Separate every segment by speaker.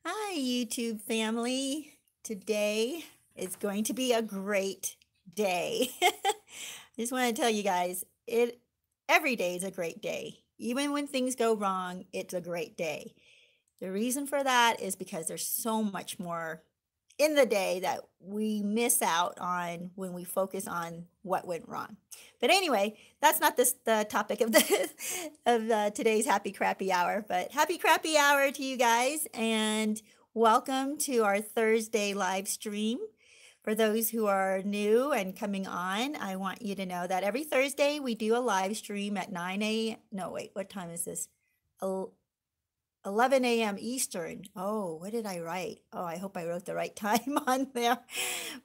Speaker 1: Hi, YouTube family. Today is going to be a great day. I just want to tell you guys, it every day is a great day. Even when things go wrong, it's a great day. The reason for that is because there's so much more in the day that we miss out on when we focus on what went wrong. But anyway, that's not the topic of the of today's Happy Crappy Hour. But Happy Crappy Hour to you guys, and welcome to our Thursday live stream. For those who are new and coming on, I want you to know that every Thursday we do a live stream at 9 a.m. No, wait, what time is this? 11 a.m. Eastern. Oh, what did I write? Oh, I hope I wrote the right time on there.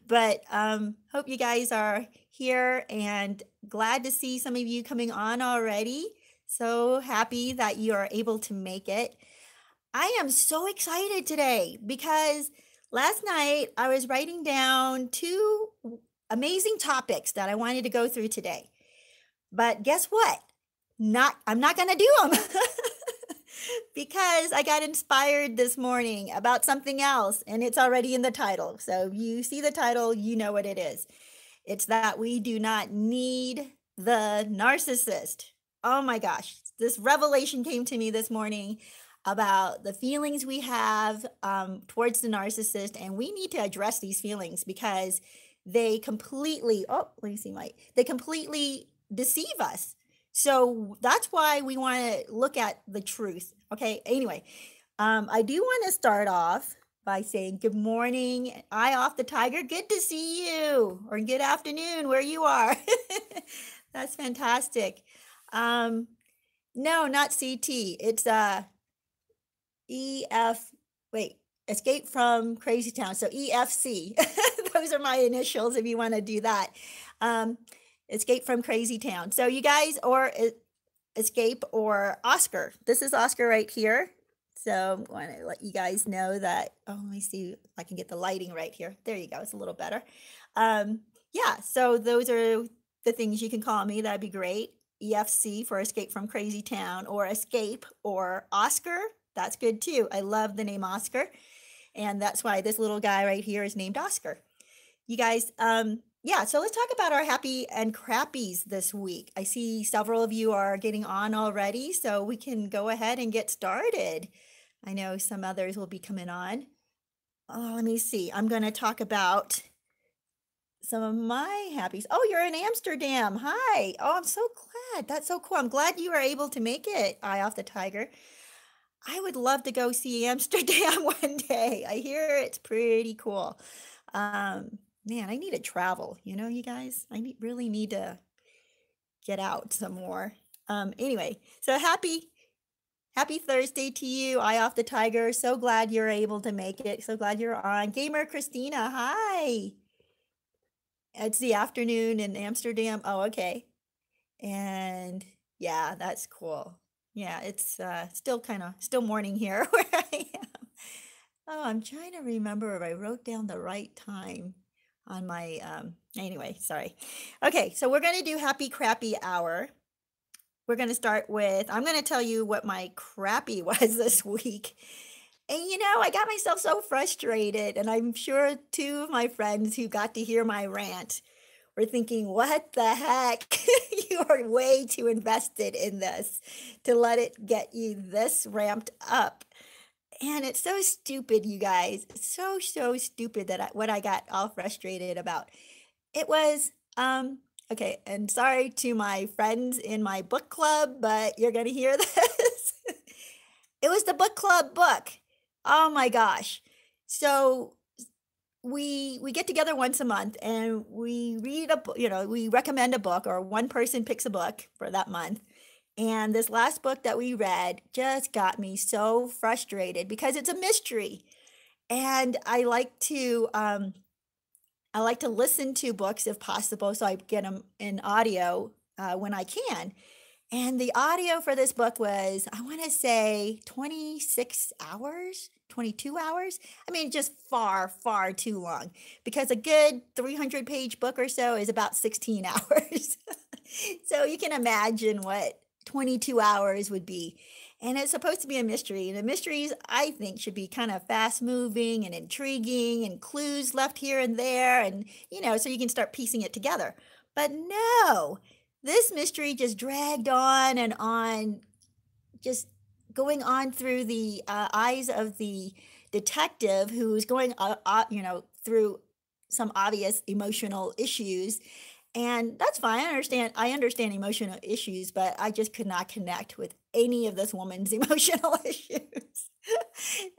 Speaker 1: But hope you guys are here and glad to see some of you coming on already. So happy that you are able to make it. I am so excited today because last night I was writing down two amazing topics that I wanted to go through today. But guess what? I'm not going to do them. Because I got inspired this morning about something else and it's already in the title. So if you see the title, you know what it is. It's that we do not need the narcissist. Oh my gosh, this revelation came to me this morning about the feelings we have towards the narcissist, and we need to address these feelings because they completely, they completely deceive us. So that's why we want to look at the truth. Okay. Anyway, I do want to start off by saying good morning, Eye Off the Tiger. Good to see you, or good afternoon where you are. That's fantastic. No, not CT. It's EF. Wait, Escape from Crazytown. So EFC. Those are my initials if you want to do that. Escape from Crazytown. So you guys, or Escape or Oscar. This is Oscar right here. So I want to let you guys know that. Oh, let me see if I can get the lighting right here. There you go. It's a little better. Yeah, so those are the things you can call me. That'd be great. EFC for Escape from Crazytown, or Escape or Oscar. That's good too. I love the name Oscar. And that's why this little guy right here is named Oscar. You guys, yeah, so let's talk about our happy and crappies this week. I see several of you are getting on already, so we can go ahead and get started. I know some others will be coming on. Oh, let me see. I'm going to talk about some of my happies. Oh, you're in Amsterdam. Hi. Oh, I'm so glad. That's so cool. I'm glad you were able to make it, Eye Off the Tiger. I would love to go see Amsterdam one day. I hear it's pretty cool. Man, I need to travel, you guys. Really need to get out some more. Anyway, so happy Thursday to you, Eye Off the Tiger. So glad you're able to make it. So glad you're on. Gamer Christina, hi. It's the afternoon in Amsterdam. Oh, okay. And yeah, that's cool. Yeah, it's still morning here where I am. Oh, I'm trying to remember if I wrote down the right time on my anyway, sorry. Okay, so we're going to do happy crappy hour. We're going to start with, I'm going to tell you what my crappy was this week. And I got myself so frustrated, and I'm sure two of my friends who got to hear my rant were thinking, what the heck? You are way too invested in this to let it get you this ramped up. And it's so stupid, you guys. So stupid that what I got all frustrated about. It was, okay, and sorry to my friends in my book club, but you're going to hear this. It was the book club book. Oh my gosh. So we get together once a month and we read a book, we recommend a book, or one person picks a book for that month. And this last book that we read just got me so frustrated because it's a mystery. And I like to listen to books if possible, so I get them in audio when I can. And the audio for this book was, I want to say 26 hours, 22 hours. I mean, just far too long, because a good 300-page book or so is about 16 hours. So you can imagine what 22 hours would be. And it's supposed to be a mystery. And the mysteries, I think, should be kind of fast moving and intriguing and clues left here and there. And, so you can start piecing it together. But no, this mystery just dragged on, just going on through the eyes of the detective who's going, through some obvious emotional issues. And that's fine. I understand emotional issues, but I just could not connect with any of this woman's emotional issues.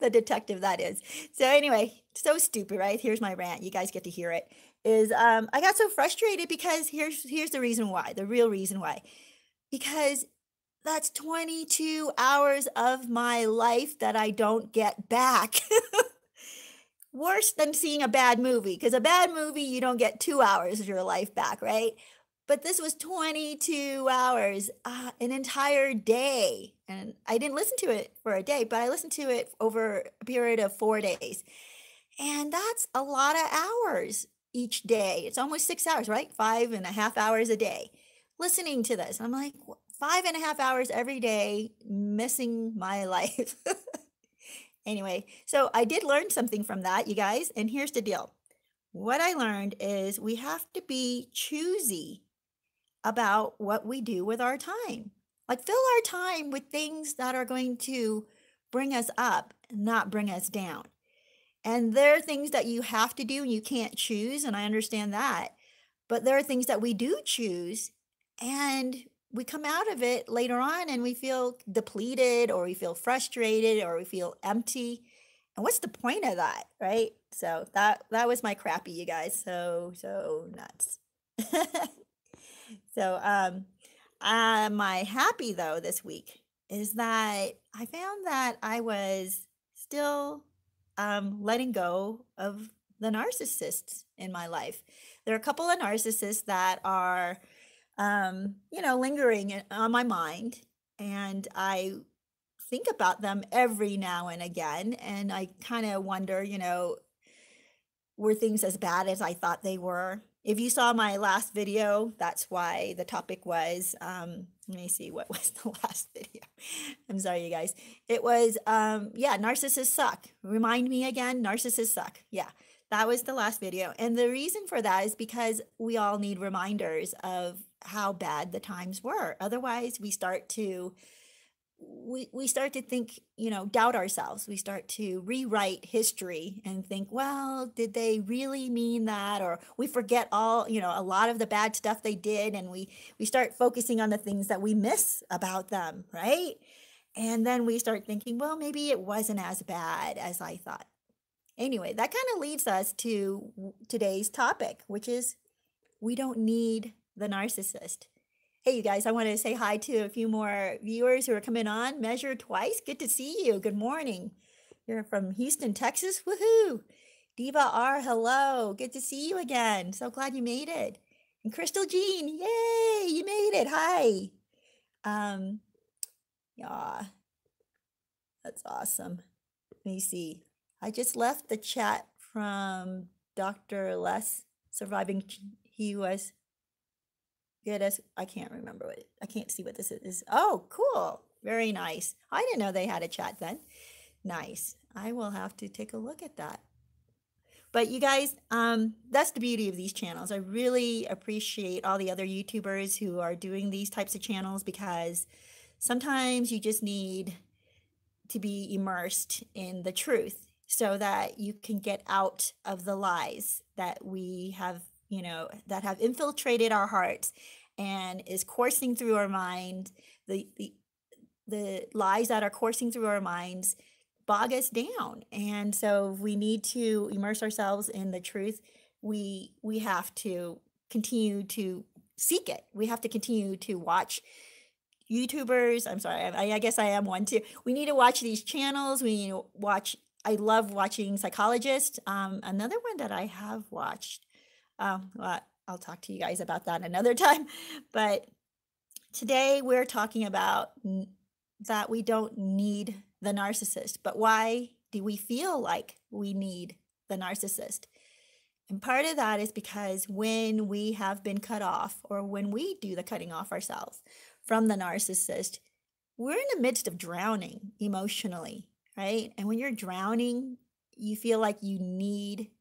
Speaker 1: The detective, that is. So anyway, so stupid, right? Here's my rant. You guys get to hear it. I got so frustrated because here's the reason why, the real reason why. Because that's 22 hours of my life that I don't get back. Worse than seeing a bad movie, because a bad movie, you don't get 2 hours of your life back, right? But this was 22 hours, an entire day. And I didn't listen to it for a day, but I listened to it over a period of 4 days. And that's a lot of hours each day. It's almost 6 hours, right? 5.5 hours a day listening to this. I'm like, 5.5 hours every day, missing my life. Anyway, so I did learn something from that, you guys, and here's the deal. What I learned is we have to be choosy about what we do with our time. Like, fill our time with things that are going to bring us up, not bring us down. And there are things that you have to do and you can't choose, and I understand that. But there are things that we do choose, and we come out of it later on and we feel depleted, or we feel frustrated, or we feel empty. And what's the point of that, right? So that was my crappy, you guys. So nuts. So my happy though this week is that I found that I was still letting go of the narcissists in my life. There are a couple of narcissists that are lingering on my mind, and I think about them every now and again, and I kind of wonder, were things as bad as I thought they were? If you saw my last video, that's why the topic was, let me see, what was the last video? I'm sorry, you guys. It was, narcissists suck. Remind me again, narcissists suck. Yeah, that was the last video. And the reason for that is because we all need reminders of how bad the times were. Otherwise, we start to think, doubt ourselves. We start to rewrite history and think, well, did they really mean that? Or we forget all, a lot of the bad stuff they did. And we start focusing on the things that we miss about them, right? And then we start thinking, well, maybe it wasn't as bad as I thought. Anyway, that kind of leads us to today's topic, which is we don't need the narcissist. Hey, you guys, I want to say hi to a few more viewers who are coming on. Measure Twice, good to see you. Good morning. You're from Houston, Texas. Woohoo. Diva R, hello. Good to see you again. So glad you made it. And Crystal Jean, yay, you made it. Hi. Yeah, that's awesome. Let me see. I just left the chat from Dr. Les surviving. He was good as, I can't remember what, I can't see what this is. Oh, cool. Very nice. I didn't know they had a chat then. Nice. I will have to take a look at that. But you guys, that's the beauty of these channels. I really appreciate all the other YouTubers who are doing these types of channels, because sometimes you just need to be immersed in the truth so that you can get out of the lies that we have, that have infiltrated our hearts and is coursing through our mind. The lies that are coursing through our minds bog us down. And so we need to immerse ourselves in the truth. We have to continue to seek it. We have to continue to watch YouTubers. I'm sorry, I guess I am one too. We need to watch these channels. We need to watch, I love watching Psychologist. Another one that I have watched, well, I'll talk to you guys about that another time. But today we're talking about that we don't need the narcissist. But why do we feel like we need the narcissist? And part of that is because when we have been cut off, or when we do the cutting off ourselves from the narcissist, we're in the midst of drowning emotionally, right? And when you're drowning, you feel like you need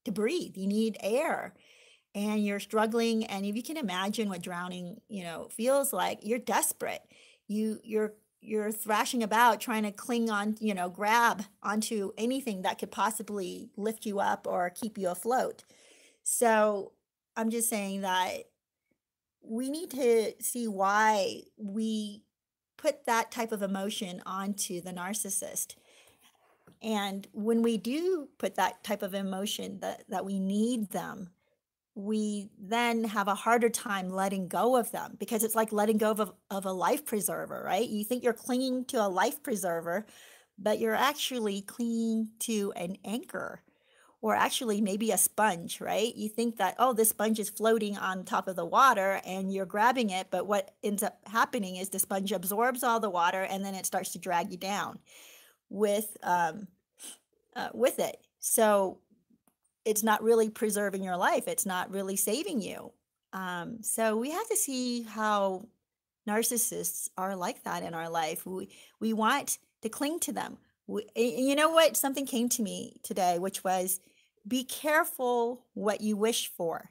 Speaker 1: to breathe, you need air, and you're struggling. And if you can imagine what drowning, feels like, you're desperate. You're thrashing about trying to cling on, grab onto anything that could possibly lift you up or keep you afloat. So I'm just saying that we need to see why we put that type of emotion onto the narcissist. And when we do put that type of emotion that we need them, we then have a harder time letting go of them, because it's like letting go of a life preserver, right? You think you're clinging to a life preserver, but you're actually clinging to an anchor, or actually maybe a sponge, right? You think that, oh, this sponge is floating on top of the water and you're grabbing it, but what ends up happening is the sponge absorbs all the water and then it starts to drag you down with it. So it's not really preserving your life. It's not really saving you. So we have to see how narcissists are like that in our life. We want to cling to them. You know what? Something came to me today, which was, be careful what you wish for,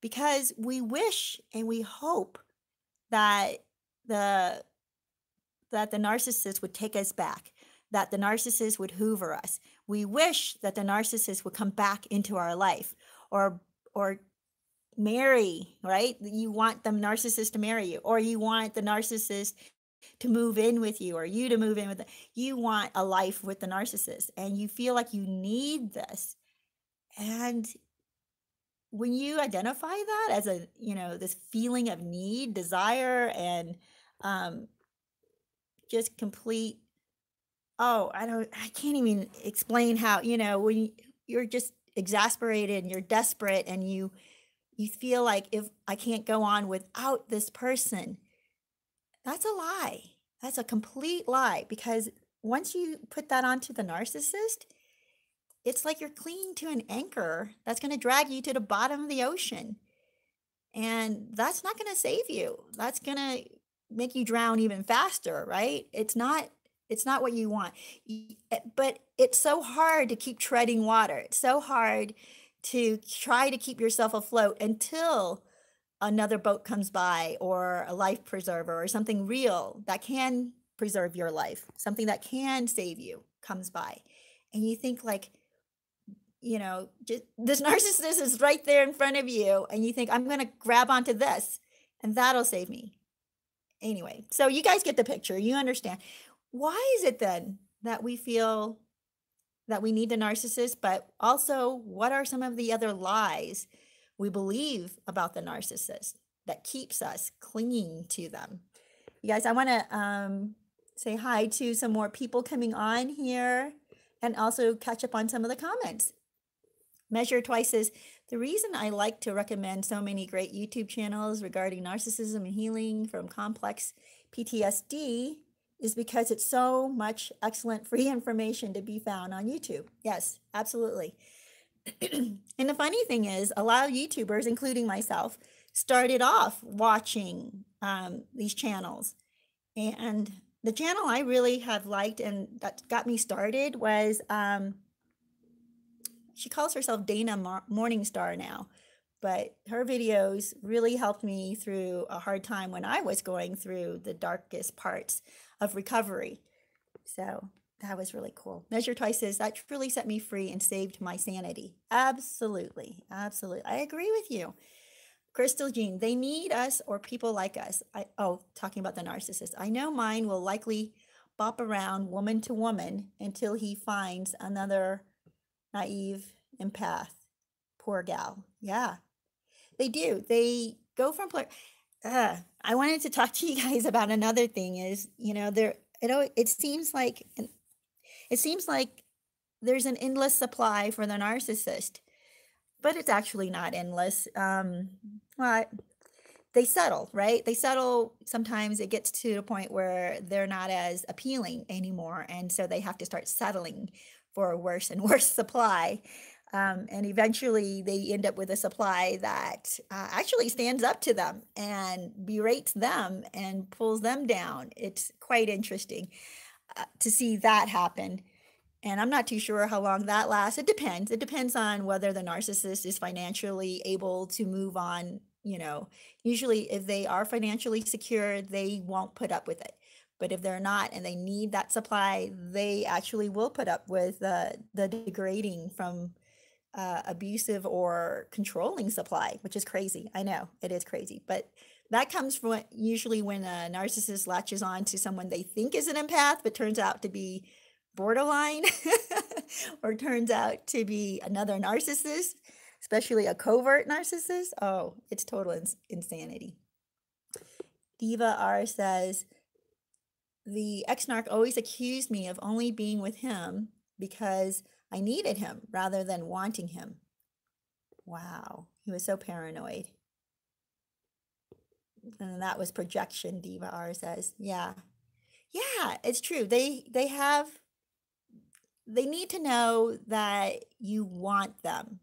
Speaker 1: because we wish and we hope that the narcissist would take us back, that the narcissist would hoover us. We wish that the narcissist would come back into our life, or marry, right? You want the narcissist to marry you, or you want the narcissist to move in with you, or you to move in with them. You want a life with the narcissist, and you feel like you need this. And when you identify that as a, this feeling of need, desire, and just complete, I can't even explain how, when you're just exasperated and you're desperate and you feel like, if I can't go on without this person, that's a lie. That's a complete lie, because once you put that onto the narcissist, it's like you're clinging to an anchor that's going to drag you to the bottom of the ocean. And that's not going to save you. That's going to make you drown even faster, right? It's not what you want. But it's so hard to keep treading water. It's so hard to try to keep yourself afloat until another boat comes by, or a life preserver, or something real that can preserve your life, something that can save you comes by. And you think like, just, this narcissist is right there in front of you, and you think, I'm going to grab onto this and that'll save me. Anyway, so you guys get the picture. You understand. Why is it then that we feel that we need the narcissist, but also what are some of the other lies we believe about the narcissist that keeps us clinging to them? You guys, I want to say hi to some more people coming on here, and also catch up on some of the comments. Measure Twice says, the reason I like to recommend so many great YouTube channels regarding narcissism and healing from complex PTSD is because it's so much excellent free information to be found on YouTube. Yes, absolutely. And the funny thing is, a lot of YouTubers, including myself, started off watching these channels. And the channel I really have liked and that got me started was, she calls herself Dana Morningstar now, but her videos really helped me through a hard time when I was going through the darkest parts of recovery. So that was really cool. Measure Twice says, that truly set me free and saved my sanity. Absolutely. Absolutely. I agree with you. Crystal Jean, they need us or people like us. Talking about the narcissist. I know mine will likely bop around woman to woman until he finds another naive empath. Poor gal. Yeah, they do. They go from I wanted to talk to you guys about another thing is, it seems like there's an endless supply for the narcissist, but it's actually not endless. Well, they settle, right? They settle. Sometimes it gets to a point where they're not as appealing anymore, and so they have to start settling for a worse and worse supply. And eventually they end up with a supply that actually stands up to them and berates them and pulls them down. It's quite interesting to see that happen. And I'm not too sure how long that lasts. It depends. It depends on whether the narcissist is financially able to move on. Usually if they are financially secure, they won't put up with it. But if they're not and they need that supply, they actually will put up with the degrading from abusive or controlling supply, which is crazy. I know it is crazy, but that comes from usually when a narcissist latches on to someone they think is an empath, but turns out to be borderline or turns out to be another narcissist, especially a covert narcissist. Oh, it's total insanity. Diva R says, the ex-narc always accused me of only being with him because I needed him rather than wanting him. Wow, he was so paranoid. And that was projection, Diva R says. Yeah, it's true. They need to know that you want them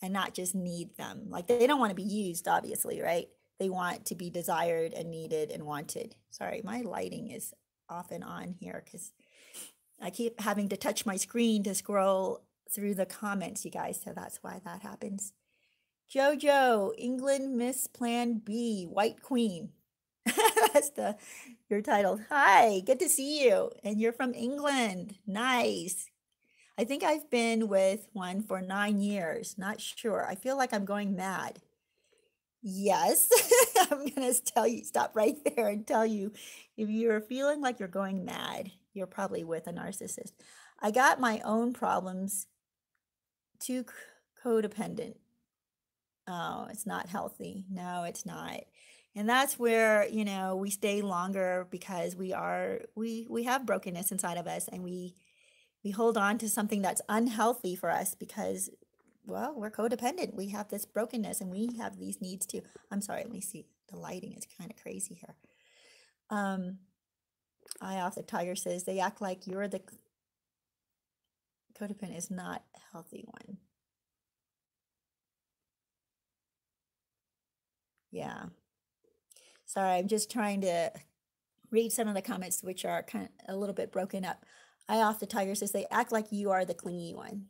Speaker 1: and not just need them. Like, they don't want to be used, obviously, right? They want to be desired and needed and wanted. Sorry, my lighting is off and on here because I keep having to touch my screen to scroll through the comments, you guys. So that's why that happens. Jojo, England Miss Plan B, White Queen. That's your title. Hi, good to see you. And you're from England. Nice. I think I've been with one for 9 years. Not sure. I feel like I'm going mad. Yes, I'm going to tell you, stop right there and tell you, if you're feeling like you're going mad, you're probably with a narcissist. I got my own problems, too codependent. Oh, it's not healthy. No, it's not. And that's where, we stay longer because we have brokenness inside of us, and we hold on to something that's unhealthy for us because, well, we're codependent. We have this brokenness and we have these needs too. I'm sorry, let me see. The lighting is kind of crazy here. Eye off the tiger says, they act like you're the codependent is not a healthy one. Yeah. Sorry, I'm just trying to read some of the comments, which are kind of a little bit broken up. Eye off the tiger says, they act like you are the clingy one.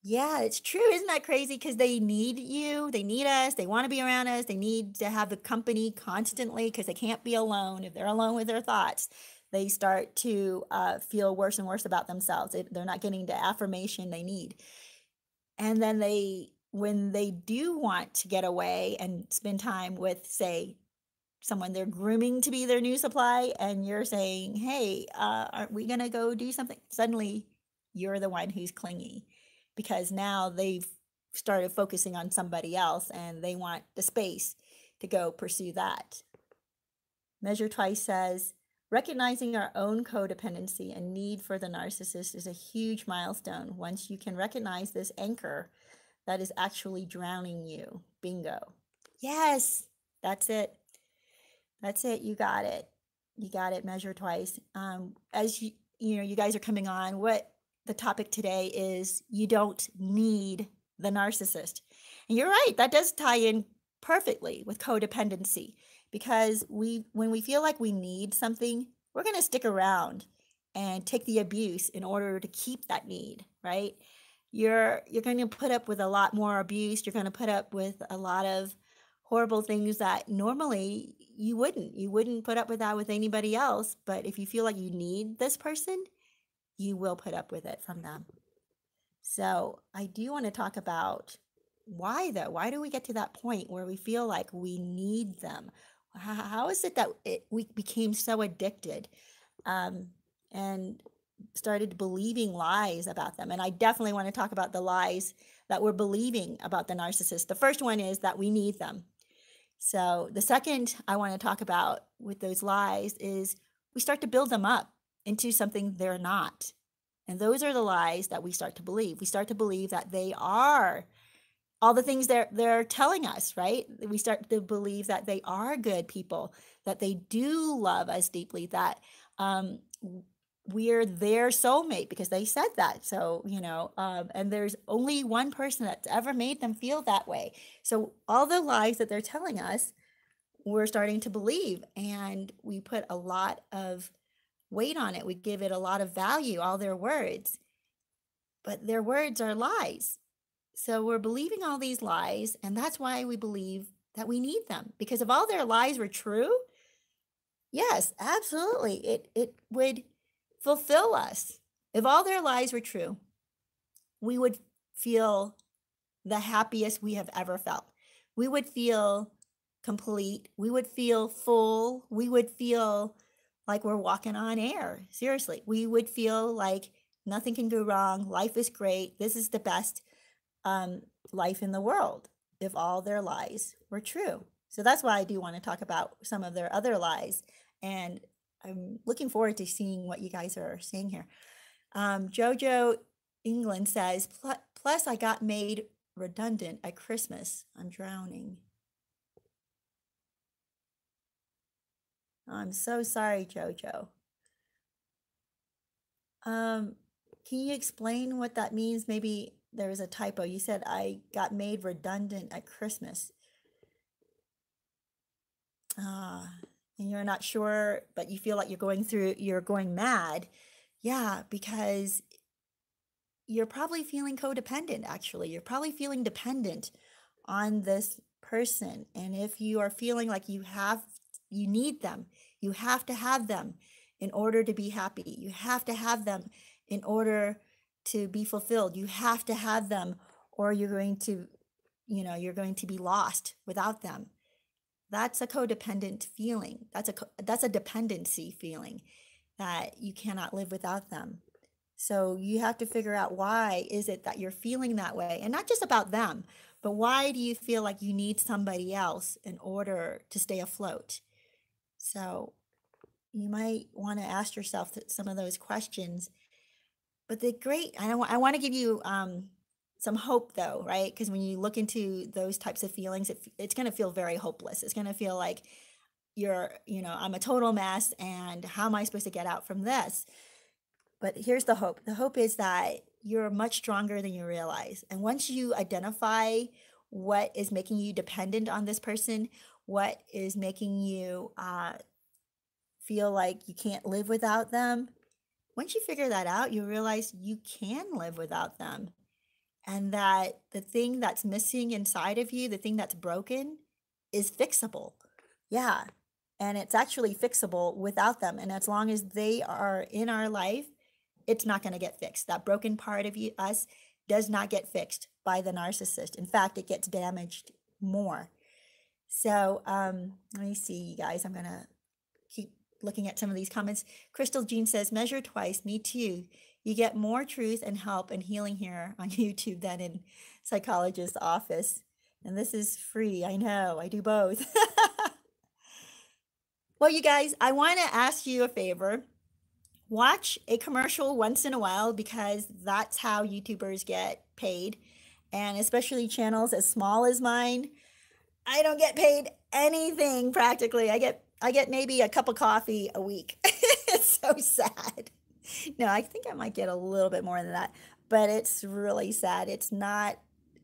Speaker 1: Yeah, it's true. Isn't that crazy? Because they need you. They need us. They want to be around us. They need to have the company constantly because they can't be alone. If they're alone with their thoughts, they start to feel worse and worse about themselves. They're not getting the affirmation they need. And then when they do want to get away and spend time with, say, someone they're grooming to be their new supply, and you're saying, hey, aren't we going to go do something? Suddenly, you're the one who's clingy because now they've started focusing on somebody else and they want the space to go pursue that. Measure Twice says, recognizing our own codependency and need for the narcissist is a huge milestone. Once you can recognize this anchor that is actually drowning you. Bingo. Yes, that's it. That's it. You got it. You got it. Measure Twice. As you guys are coming on, what the topic today is, you don't need the narcissist. And you're right. That does tie in perfectly with codependency, because when we feel like we need something, we're going to stick around and take the abuse in order to keep that need, right? You're going to put up with a lot more abuse. You're going to put up with a lot of horrible things that normally you wouldn't put up with that with anybody else. But if you feel like you need this person, you will put up with it from them. So I do want to talk about why, though. Why do we get to that point where we feel like we need them? How is it that we became so addicted and started believing lies about them? And I definitely want to talk about the lies that we're believing about the narcissist. The first one is that we need them. So the second I want to talk about with those lies is we start to build them up into something they're not. And those are the lies that we start to believe. We start to believe that they are all the things they're telling us, right? We start to believe that they are good people, that they do love us deeply, that we're their soulmate because they said that. So, and there's only one person that's ever made them feel that way. So all the lies that they're telling us, we're starting to believe, and we put a lot of weight on it. We give it a lot of value, all their words, but their words are lies. So we're believing all these lies, and that's why we believe that we need them. Because if all their lies were true, yes, absolutely, it would fulfill us. If all their lies were true, we would feel the happiest we have ever felt. We would feel complete. We would feel full. We would feel like we're walking on air. Seriously, we would feel like nothing can go wrong. Life is great. This is the best life in the world if all their lies were true. So that's why I do want to talk about some of their other lies. And I'm looking forward to seeing what you guys are saying here. Jojo England says, plus I got made redundant at Christmas. I'm drowning. I'm so sorry, Jojo. Can you explain what that means? Maybe there was a typo. You said I got made redundant at Christmas. And you're not sure, but you feel like you're going mad. Yeah, because you're probably feeling codependent, actually. You're probably feeling dependent on this person. And if you are feeling like you need them, you have to have them in order to be happy. You have to have them in order to be fulfilled. You have to have them, or you're going to be lost without them. That's a codependent feeling. That's a dependency feeling that you cannot live without them. So you have to figure out, why is it that you're feeling that way? And not just about them, but why do you feel like you need somebody else in order to stay afloat? So you might want to ask yourself some of those questions. But I want to give you some hope, though, right? Because when you look into those types of feelings, it's going to feel very hopeless. It's going to feel like I'm a total mess, and how am I supposed to get out from this? But here's the hope. The hope is that you're much stronger than you realize. And once you identify what is making you dependent on this person, what is making you feel like you can't live without them, once you figure that out, you realize you can live without them. And that the thing that's missing inside of you, the thing that's broken, is fixable. Yeah. And it's actually fixable without them. And as long as they are in our life, it's not going to get fixed. That broken part of us does not get fixed by the narcissist. In fact, it gets damaged more. So let me see, you guys. I'm going to keep looking at some of these comments. Crystal Jean says, measure twice. Me too. You get more truth and help and healing here on YouTube than in psychologist's office. And this is free. I know. I do both. Well, you guys, I want to ask you a favor. Watch a commercial once in a while, because that's how YouTubers get paid. And especially channels as small as mine, I don't get paid anything practically. I get maybe a cup of coffee a week. It's so sad. No, I think I might get a little bit more than that, but it's really sad. It's not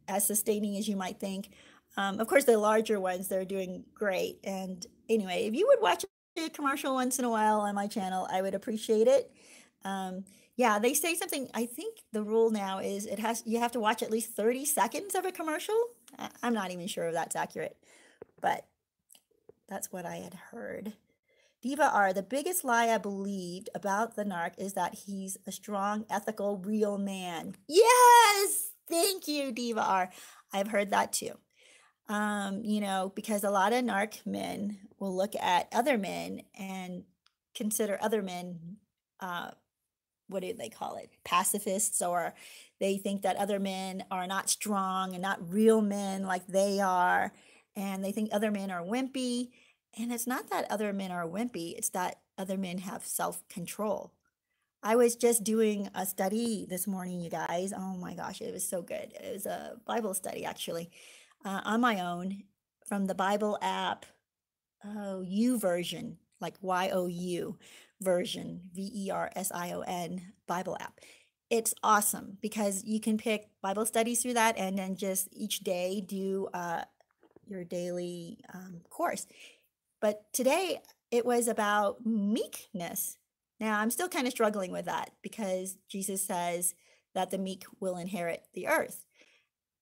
Speaker 1: as sustaining as you might think. Of course, the larger ones, they're doing great. And anyway, if you would watch a commercial once in a while on my channel, I would appreciate it. Yeah, they say something. I think the rule now is you have to watch at least 30 seconds of a commercial. I'm not even sure if that's accurate, but that's what I had heard. Diva R, the biggest lie I believed about the narc is that he's a strong, ethical, real man. Yes! Thank you, Diva R. I've heard that too. Because a lot of narc men will look at other men and consider other men, what do they call it? Pacifists, or they think that other men are not strong and not real men like they are. And they think other men are wimpy. And it's not that other men are wimpy, it's that other men have self-control. I was just doing a study this morning, you guys. Oh my gosh, it was so good. It was a Bible study, actually, on my own, from the Bible app, YouVersion. like YOU version, VERSION Bible app. It's awesome because you can pick Bible studies through that and then just each day do your daily course. But today it was about meekness. Now I'm still kind of struggling with that because Jesus says that the meek will inherit the earth.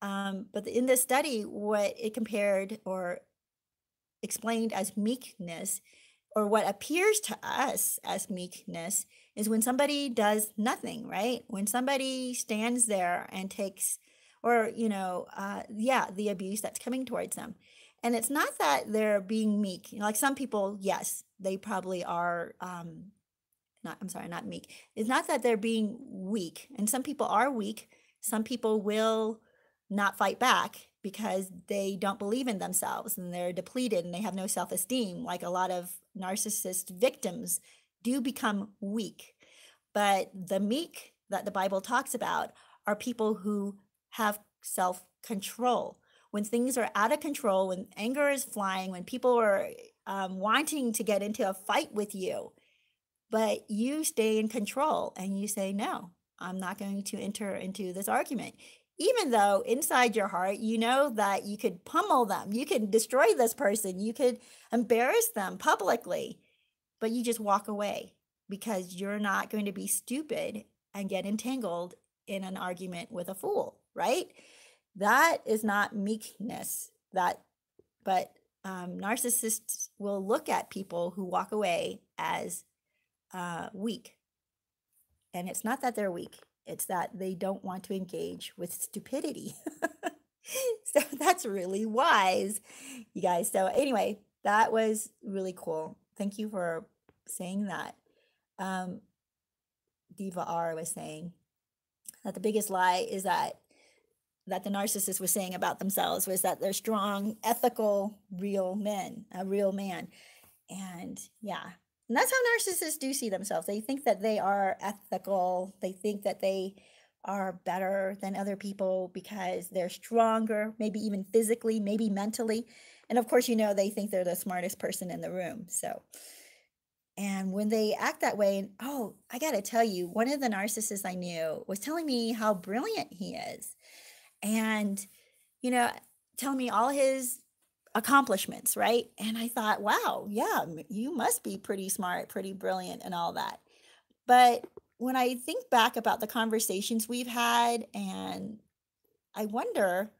Speaker 1: But in this study, what it compared or explained as meekness, or what appears to us as meekness, is when somebody does nothing, right? When somebody stands there and takes, or, the abuse that's coming towards them. And it's not that they're being meek. Like some people, yes, they probably are, not meek. It's not that they're being weak. And some people are weak. Some people will not fight back because they don't believe in themselves and they're depleted and they have no self-esteem. Like a lot of narcissist victims do become weak. But the meek that the Bible talks about are people who have self-control. When things are out of control, when anger is flying, when people are wanting to get into a fight with you, but you stay in control and you say, no, I'm not going to enter into this argument. Even though inside your heart, you know that you could pummel them, you could destroy this person, you could embarrass them publicly, but you just walk away because you're not going to be stupid and get entangled in an argument with a fool, right? That is not meekness. But narcissists will look at people who walk away as weak. And it's not that they're weak, it's that they don't want to engage with stupidity. So that's really wise, you guys. So anyway, that was really cool. Thank you for saying that. Diva R was saying that the biggest lie is that the narcissist was saying about themselves was that they're strong, ethical, real men, a real man. And yeah, and that's how narcissists do see themselves. They think that they are ethical. They think that they are better than other people because they're stronger, maybe even physically, maybe mentally. And of course, they think they're the smartest person in the room. So, and when they act that way, and oh, I got to tell you, one of the narcissists I knew was telling me how brilliant he is. And, telling me all his accomplishments, right? And I thought, wow, yeah, you must be pretty smart, pretty brilliant, and all that. But when I think back about the conversations we've had, and I wonder,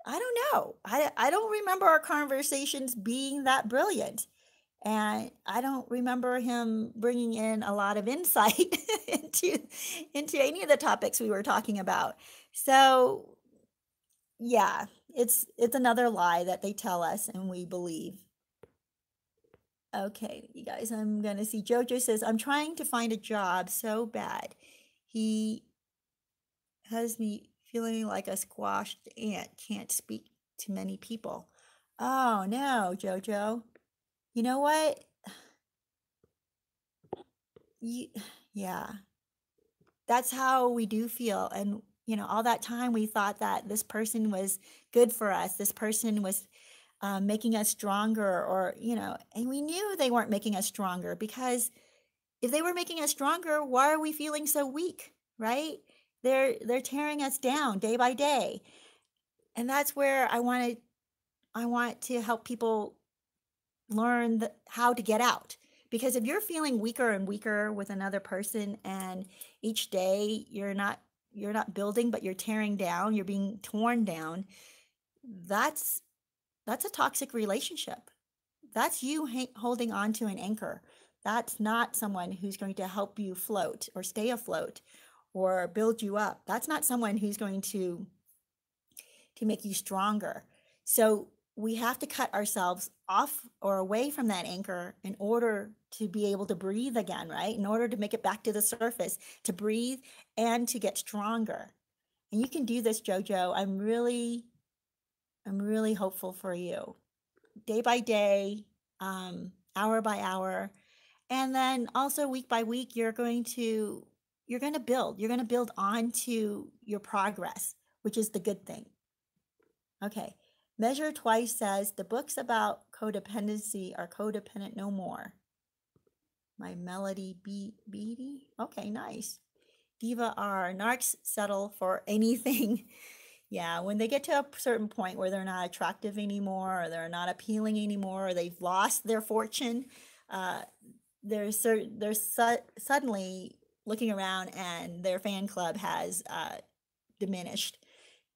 Speaker 1: I don't know. I don't remember our conversations being that brilliant. And I don't remember him bringing in a lot of insight into any of the topics we were talking about. So, yeah, it's another lie that they tell us and we believe. Okay, you guys, I'm going to see Jojo says, I'm trying to find a job so bad. He has me feeling like a squashed ant, can't speak to many people. Oh, no, Jojo. You know what? Yeah, that's how we do feel. And, all that time we thought that this person was good for us. This person was making us stronger, or, and we knew they weren't making us stronger, because if they were making us stronger, why are we feeling so weak, right? They're tearing us down day by day. And that's where I want to help people learn how to get out. Because if you're feeling weaker and weaker with another person, and each day you're not building, but you're tearing down, you're being torn down, that's a toxic relationship. That's you holding on to an anchor. That's not someone who's going to help you float or stay afloat or build you up. That's not someone who's going to make you stronger. So we have to cut ourselves off or away from that anchor in order to be able to breathe again, right? In order to make it back to the surface, to breathe and to get stronger. And you can do this, Jojo. I'm really hopeful for you. Day by day, hour by hour, and then also week by week, you're going to build onto your progress, which is the good thing. Okay, Measure Twice says the books about codependency are codependent no more. My Melody Beatty. Okay, nice. Diva R. Narcs settle for anything. Yeah, when they get to a certain point where they're not attractive anymore, or they're not appealing anymore, or they've lost their fortune, uh, they're suddenly looking around and their fan club has diminished,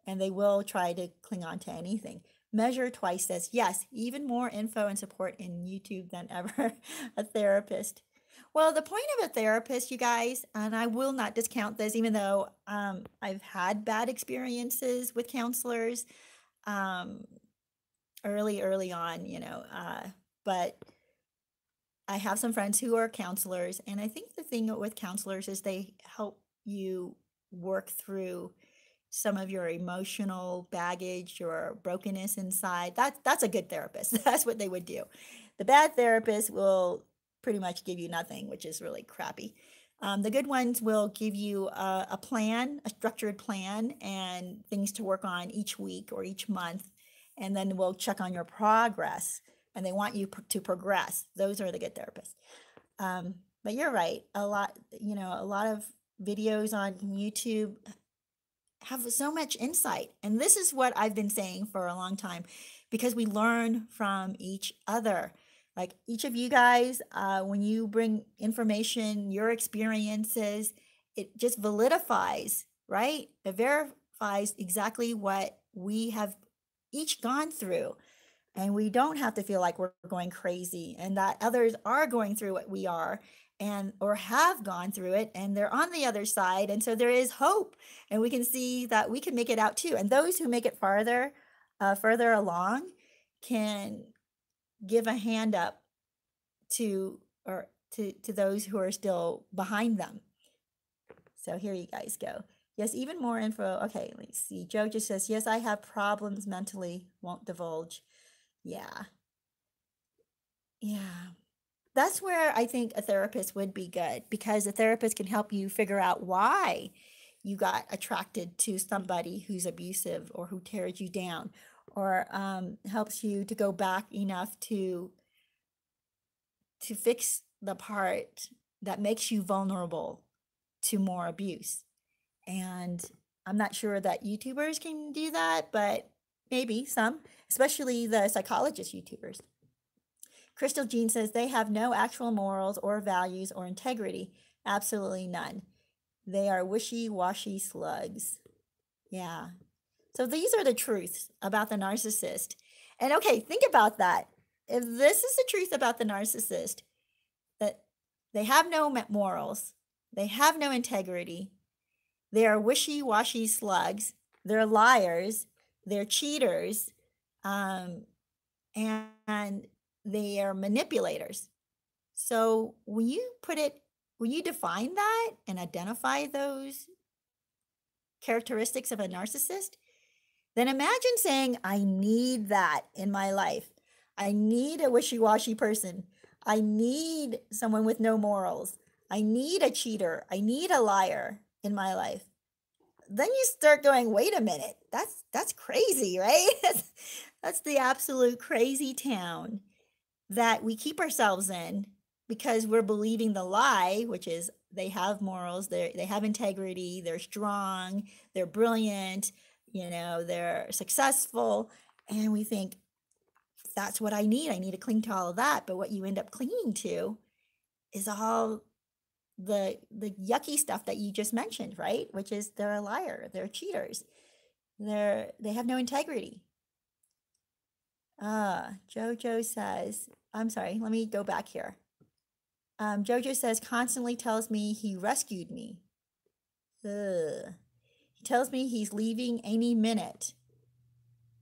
Speaker 1: and they will try to cling on to anything. Measure Twice says, yes, even more info and support in YouTube than ever. A therapist. Well, the point of a therapist, you guys, and I will not discount this, even though I've had bad experiences with counselors um, early on, but I have some friends who are counselors, and I think the thing with counselors is they help you work through some of your emotional baggage, your brokenness inside. That's a good therapist. That's what they would do. The bad therapist will pretty much give you nothing, which is really crappy. The good ones will give you a plan, a structured plan, and things to work on each week or each month, and then we'll check on your progress. And they want you to progress. Those are the good therapists. But you're right. A lot of videos on YouTube have so much insight. And this is what I've been saying for a long time, because we learn from each other. Like each of you guys, when you bring information, your experiences, it just validifies, right? It verifies exactly what we have each gone through. And we don't have to feel like we're going crazy, and that others are going through what we are, and or have gone through it, and they're on the other side. And so there is hope, and we can see that we can make it out too. And those who make it further along can give a hand up to those who are still behind them. So here you guys go. Yes, even more info. Okay, let's see. Joe just says, yes, I have problems mentally, won't divulge. Yeah. Yeah. That's where I think a therapist would be good, because a therapist can help you figure out why you got attracted to somebody who's abusive or who tears you down, or helps you to go back enough to fix the part that makes you vulnerable to more abuse. And I'm not sure that YouTubers can do that, but maybe some, especially the psychologist YouTubers. Crystal Jean says they have no actual morals or values or integrity. Absolutely none. They are wishy-washy slugs. Yeah. So these are the truths about the narcissist. And okay, think about that. If this is the truth about the narcissist, that they have no morals, they have no integrity, they are wishy-washy slugs, they're liars, they're cheaters, and they are manipulators. So when you define that and identify those characteristics of a narcissist, then imagine saying, I need that in my life. I need a wishy-washy person. I need someone with no morals. I need a cheater. I need a liar in my life. Then you start going, wait a minute, that's crazy, right? That's the absolute crazy town that we keep ourselves in, because we're believing the lie, which is they have morals, they have integrity, they're strong, they're brilliant, they're successful, and we think that's what I need. I need to cling to all of that. But what you end up clinging to is all the yucky stuff that you just mentioned, right? Which is they're a liar, they're cheaters, they have no integrity. Jojo says, I'm sorry, let me go back here. Jojo says, constantly tells me he rescued me. Ugh. He tells me he's leaving any minute.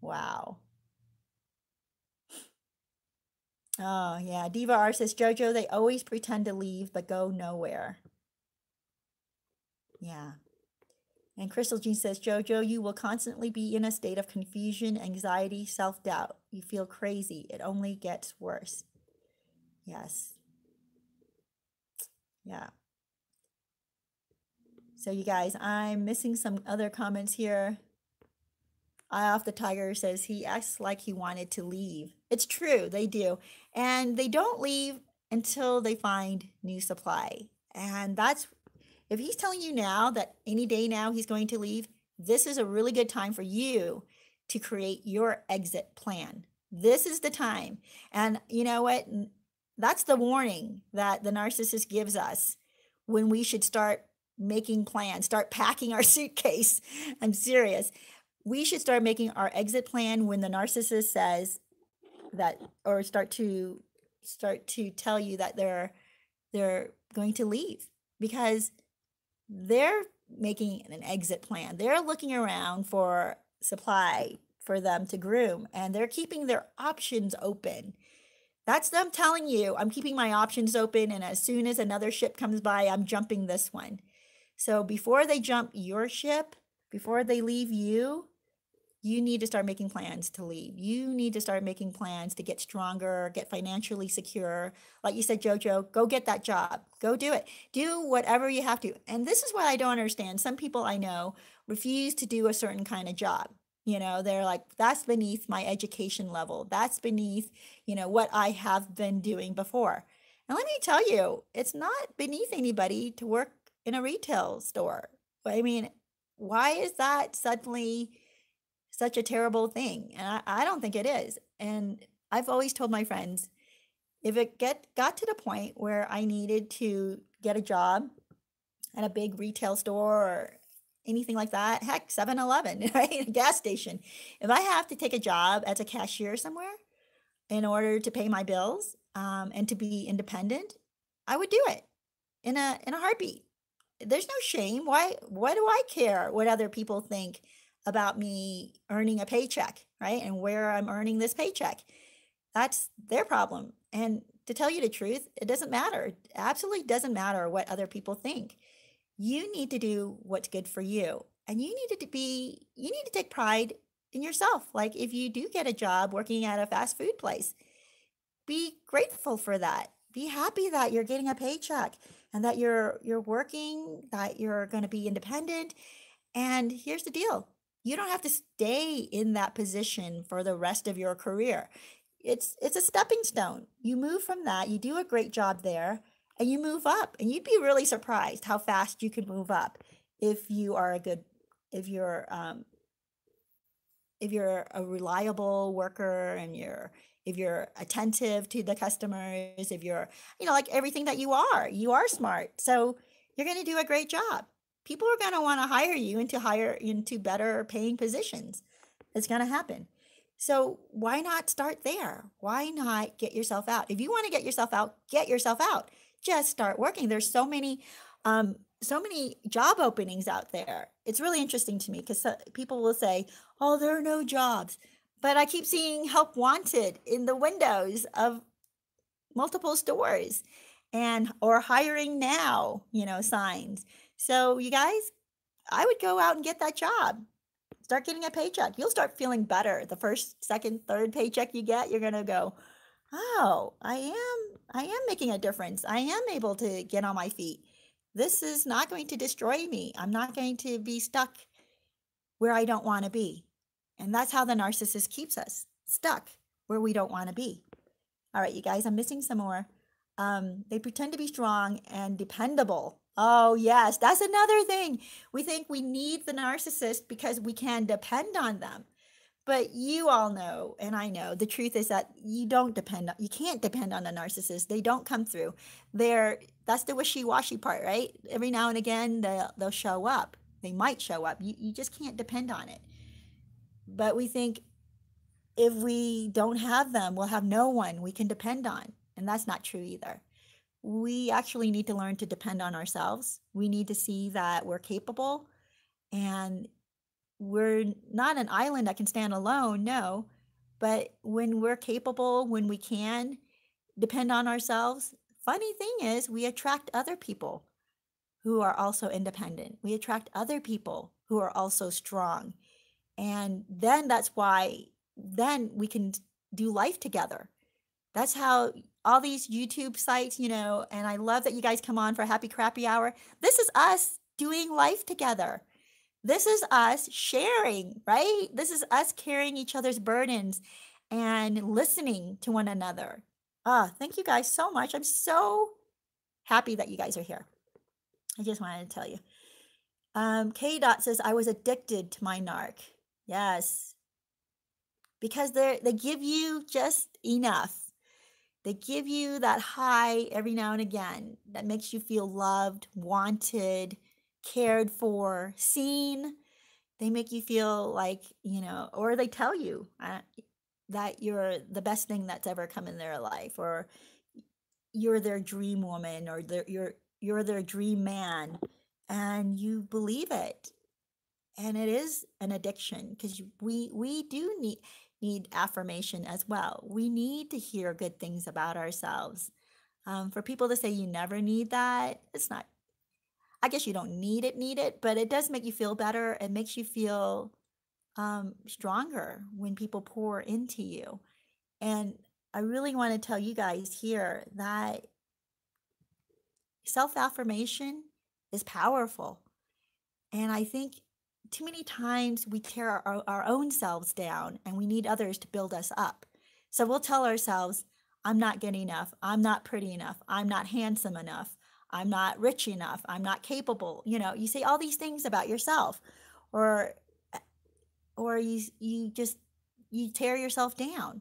Speaker 1: Wow. Oh, yeah. Diva R says, Jojo, they always pretend to leave but go nowhere. Yeah. And Crystal Jean says, Jojo, you will constantly be in a state of confusion, anxiety, self-doubt. You feel crazy. It only gets worse. Yes. Yeah. So you guys, I'm missing some other comments here. Eye Off the Tiger says he acts like he wanted to leave. It's true, they do. And they don't leave until they find new supply. And that's, if he's telling you now that any day now he's going to leave, this is a really good time for you to create your exit plan. This is the time. And you know what? That's the warning that the narcissist gives us when we should start making plans, start packing our suitcase. I'm serious. We should start making our exit plan when the narcissist says that, or start to tell you that they're going to leave, because they're making an exit plan. They're looking around for supply for them to groom, and they're keeping their options open. That's them telling you, I'm keeping my options open, and as soon as another ship comes by, I'm jumping this one. So before they jump your ship, before they leave you, you need to start making plans to leave. You need to start making plans to get stronger, get financially secure. Like you said, Jojo, go get that job. Go do it. Do whatever you have to. And this is what I don't understand. Some people I know refuse to do a certain kind of job. You know, they're like, that's beneath my education level. That's beneath, what I have been doing before. And let me tell you, it's not beneath anybody to work in a retail store. I mean, why is that suddenly such a terrible thing? And I don't think it is. And I've always told my friends, if it got to the point where I needed to get a job at a big retail store or anything like that, heck, 7-Eleven, right? A gas station. If I have to take a job as a cashier somewhere in order to pay my bills and to be independent, I would do it in a heartbeat. There's no shame. Why do I care what other people think about me earning a paycheck, right? And where I'm earning this paycheck? That's their problem. And to tell you the truth, it doesn't matter. It absolutely doesn't matter what other people think. You need to do what's good for you. And you need to take pride in yourself. Like if you do get a job working at a fast food place, be grateful for that. Be happy that you're getting a paycheck and that you're working, that you're going to be independent. And here's the deal. You don't have to stay in that position for the rest of your career. It's a stepping stone. You move from that, you do a great job there, and you move up. And you'd be really surprised how fast you can move up if you're a reliable worker, and if you're attentive to the customers, if you're, like everything that you are smart. So you're going to do a great job. People are going to want to hire you into better paying positions. It's going to happen. So why not start there? Why not get yourself out? If you want to get yourself out, get yourself out. Just start working. There's so many job openings out there. It's really interesting to me because people will say, oh, there are no jobs. But I keep seeing help wanted in the windows of multiple stores or hiring now, signs. So you guys, I would go out and get that job. Start getting a paycheck. You'll start feeling better. The first, second, third paycheck you get, you're going to go, oh, I am making a difference. I am able to get on my feet. This is not going to destroy me. I'm not going to be stuck where I don't want to be. And that's how the narcissist keeps us stuck where we don't want to be. All right, you guys, I'm missing some more. They pretend to be strong and dependable. Oh, yes, that's another thing. We think we need the narcissist because we can depend on them. But you all know, and I know, the truth is that you can't depend on a narcissist. They don't come through. That's the wishy-washy part, right? Every now and again, they'll show up. They might show up. You just can't depend on it. But we think if we don't have them, we'll have no one we can depend on. And that's not true either. We actually need to learn to depend on ourselves. We need to see that we're capable and we're not an island that can stand alone, no. But when we're capable, when we can depend on ourselves, funny thing is we attract other people who are also independent. We attract other people who are also strong. And then that's why then we can do life together. That's how all these YouTube sites, and I love that you guys come on for Happy Crappy Hour. This is us doing life together. This is us sharing, right? This is us carrying each other's burdens and listening to one another. Thank you guys so much. I'm so happy that you guys are here. I just wanted to tell you. K. Dot says, I was addicted to my narc. Yes. Because they give you just enough. They give you that high every now and again that makes you feel loved, wanted, cared for, seen. They make you feel like, or they tell you that you're the best thing that's ever come in their life, or you're their dream woman, or you're their dream man, and you believe it. And it is an addiction, because we do need affirmation as well. We need to hear good things about ourselves. For people to say you never need that, it's not, I guess you don't need it, but it does make you feel better. It makes you feel stronger when people pour into you. And I really want to tell you guys here that self-affirmation is powerful. And I think too many times we tear our own selves down, and we need others to build us up. So we'll tell ourselves, I'm not good enough. I'm not pretty enough. I'm not handsome enough. I'm not rich enough. I'm not capable. You say all these things about yourself, or you tear yourself down.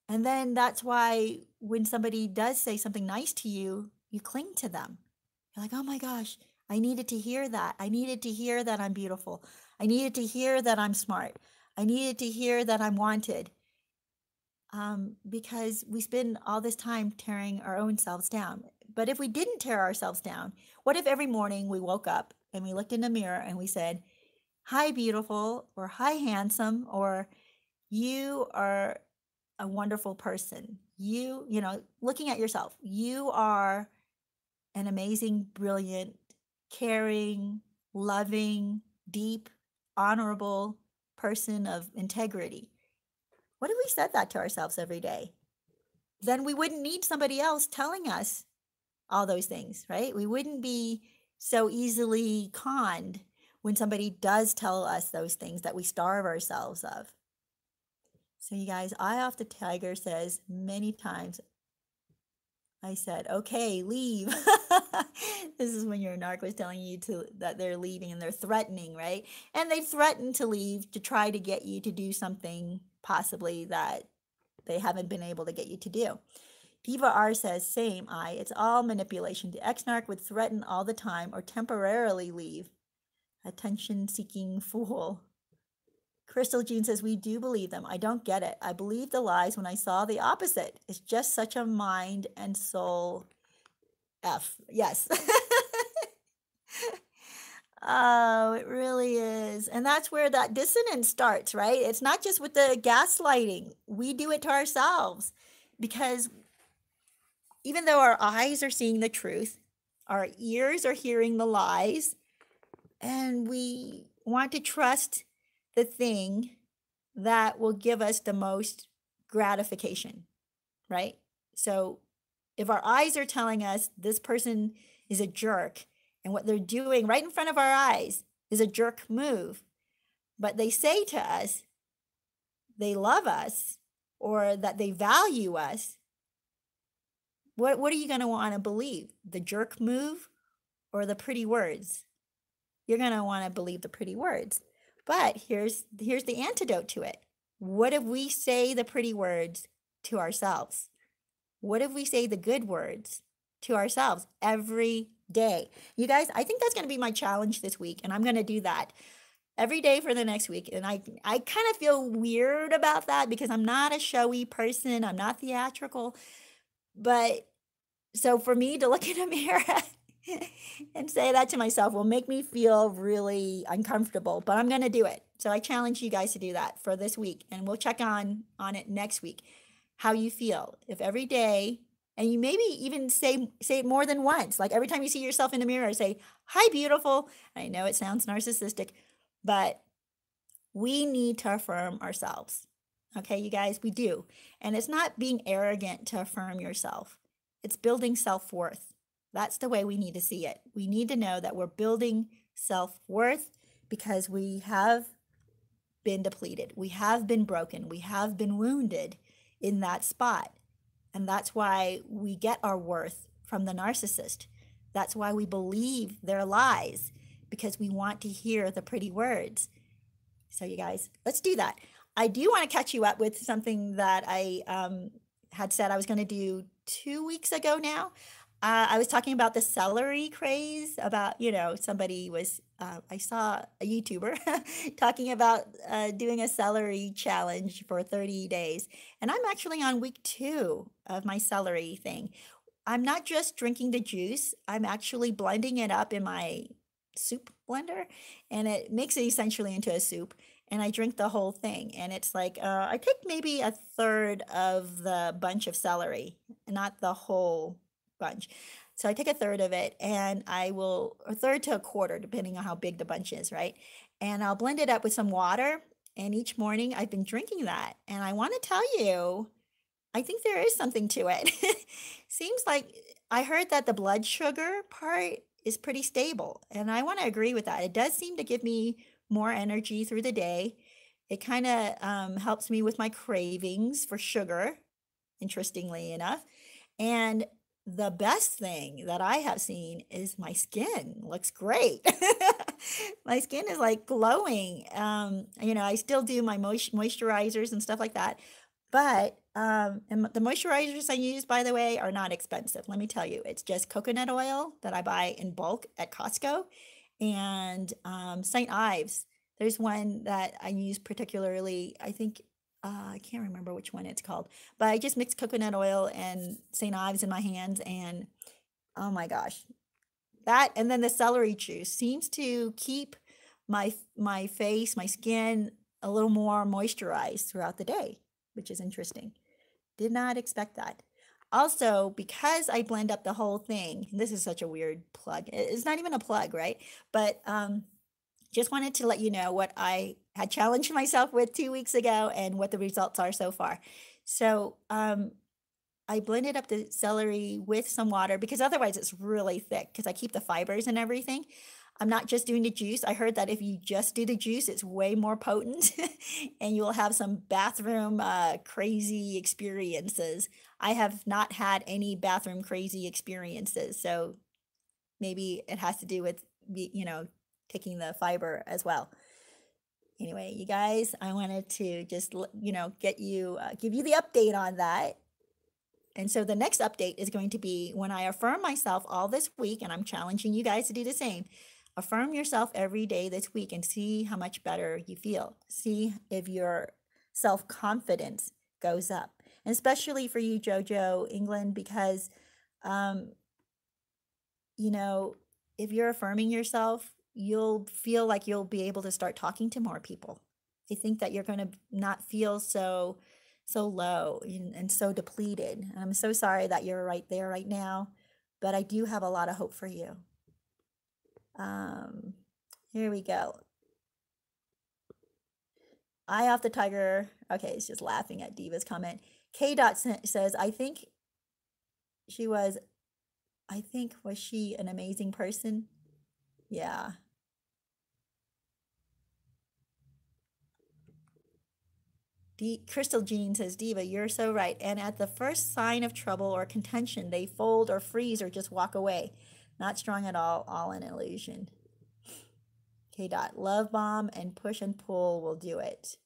Speaker 1: And then that's why when somebody does say something nice to you, you cling to them. You're like, oh my gosh, I needed to hear that. I needed to hear that I'm beautiful. I needed to hear that I'm smart. I needed to hear that I'm wanted. Because we spend all this time tearing our own selves down. But if we didn't tear ourselves down, what if every morning we woke up and we looked in the mirror and we said, hi, beautiful, or hi, handsome, or you are a wonderful person. Looking at yourself, you are an amazing, brilliant, caring, loving, deep, honorable person of integrity. What if we said that to ourselves every day? Then we wouldn't need somebody else telling us all those things, right? We wouldn't be so easily conned when somebody does tell us those things that we starve ourselves of. So you guys, Eye Off the Tiger says many times, I said, okay, leave. This is when your narc was telling you that they're leaving, and they're threatening, right? And they threaten to leave to try to get you to do something possibly that they haven't been able to get you to do. Diva R says, same, it's all manipulation. The ex-narc would threaten all the time or temporarily leave. Attention-seeking fool. Crystal Jean says, we do believe them. I don't get it. I believed the lies when I saw the opposite. It's just such a mind and soul F. Yes. Oh, it really is. And that's where that dissonance starts, right? It's not just with the gaslighting. We do it to ourselves, because even though our eyes are seeing the truth, our ears are hearing the lies, and we want to trust the thing that will give us the most gratification, right? So if our eyes are telling us this person is a jerk, and what they're doing right in front of our eyes is a jerk move, but they say to us they love us or that they value us, what are you going to want to believe? The jerk move or the pretty words? You're going to want to believe the pretty words. But here's the antidote to it. What if we say the pretty words to ourselves? What if we say the good words to ourselves every day? You guys, I think that's going to be my challenge this week, and I'm going to do that every day for the next week. And I kind of feel weird about that because I'm not a showy person. I'm not theatrical. But so for me to look in a mirror and say that to myself will make me feel really uncomfortable, but I'm going to do it. So I challenge you guys to do that for this week, and we'll check on it next week, how you feel. If every day, and you maybe even say it more than once, like every time you see yourself in the mirror, say, hi, beautiful. I know it sounds narcissistic, but we need to affirm ourselves. Okay, you guys, we do. And it's not being arrogant to affirm yourself. It's building self-worth. That's the way we need to see it. We need to know that we're building self-worth because we have been depleted. We have been broken. We have been wounded in that spot. And that's why we get our worth from the narcissist. That's why we believe their lies, because we want to hear the pretty words. So, you guys, let's do that. I do want to catch you up with something that I had said I was going to do 2 weeks ago now. I was talking about the celery craze, about, somebody was, I saw a YouTuber talking about doing a celery challenge for 30 days. And I'm actually on week 2 of my celery thing. I'm not just drinking the juice, I'm actually blending it up in my soup blender, and it makes it essentially into a soup. And I drink the whole thing. And it's like, I take maybe a third of the bunch of celery, not the whole bunch. So I take a third of it, and a third to a quarter, depending on how big the bunch is, right? And I'll blend it up with some water. And each morning I've been drinking that. And I want to tell you, I think there is something to it. Seems like I heard that the blood sugar part is pretty stable. And I want to agree with that. It does seem to give me more energy through the day. It kind of helps me with my cravings for sugar, interestingly enough. And the best thing that I have seen is my skin looks great. My skin is like glowing. I still do my moisturizers and stuff like that. But and the moisturizers I use, by the way, are not expensive. Let me tell you, it's just coconut oil that I buy in bulk at Costco, and St. Ives. There's one that I use particularly. I think I can't remember which one it's called, but I just mix coconut oil and St. Ives in my hands, and oh my gosh, that, and then the celery juice seems to keep my face, my skin a little more moisturized throughout the day, which is interesting. Did not expect that. Also, because I blend up the whole thing, this is such a weird plug. It's not even a plug, right? But just wanted to let you know what I had challenged myself with 2 weeks ago and what the results are so far. So I blended up the celery with some water, because otherwise it's really thick, because I keep the fibers and everything. I'm not just doing the juice. I heard that if you just do the juice, it's way more potent and you'll have some bathroom crazy experiences. I have not had any bathroom crazy experiences. So maybe it has to do with, taking the fiber as well. Anyway, you guys, I wanted to just, give you the update on that. And so the next update is going to be when I affirm myself all this week, and I'm challenging you guys to do the same. Affirm yourself every day this week and see how much better you feel. See if your self-confidence goes up. And especially for you, JoJo England, because, if you're affirming yourself, you'll feel like you'll be able to start talking to more people. I think that you're going to not feel so low and so depleted. And I'm so sorry that you're right there right now, but I do have a lot of hope for you. Here we go. Eye off the tiger. Okay, it's just laughing at Diva's comment. K. Dot says, was she an amazing person? Yeah. Crystal Jean says, Diva, you're so right. And at the first sign of trouble or contention, they fold or freeze or just walk away. Not strong at all an illusion. K. Dot, love bomb and push and pull will do it.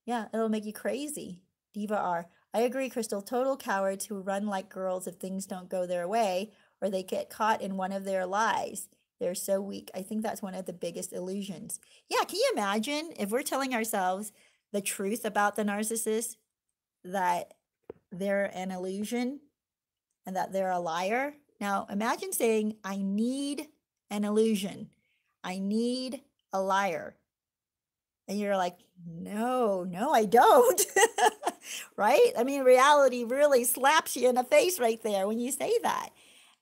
Speaker 1: Yeah, it'll make you crazy. Diva R, I agree, Crystal. Total cowards who run like girls if things don't go their way or they get caught in one of their lies. They're so weak. I think that's one of the biggest illusions. Yeah, can you imagine if we're telling ourselves the truth about the narcissist, that they're an illusion and that they're a liar? Now, imagine saying, I need an illusion. I need a liar. And you're like, no, I don't. Right? I mean, reality really slaps you in the face right there when you say that.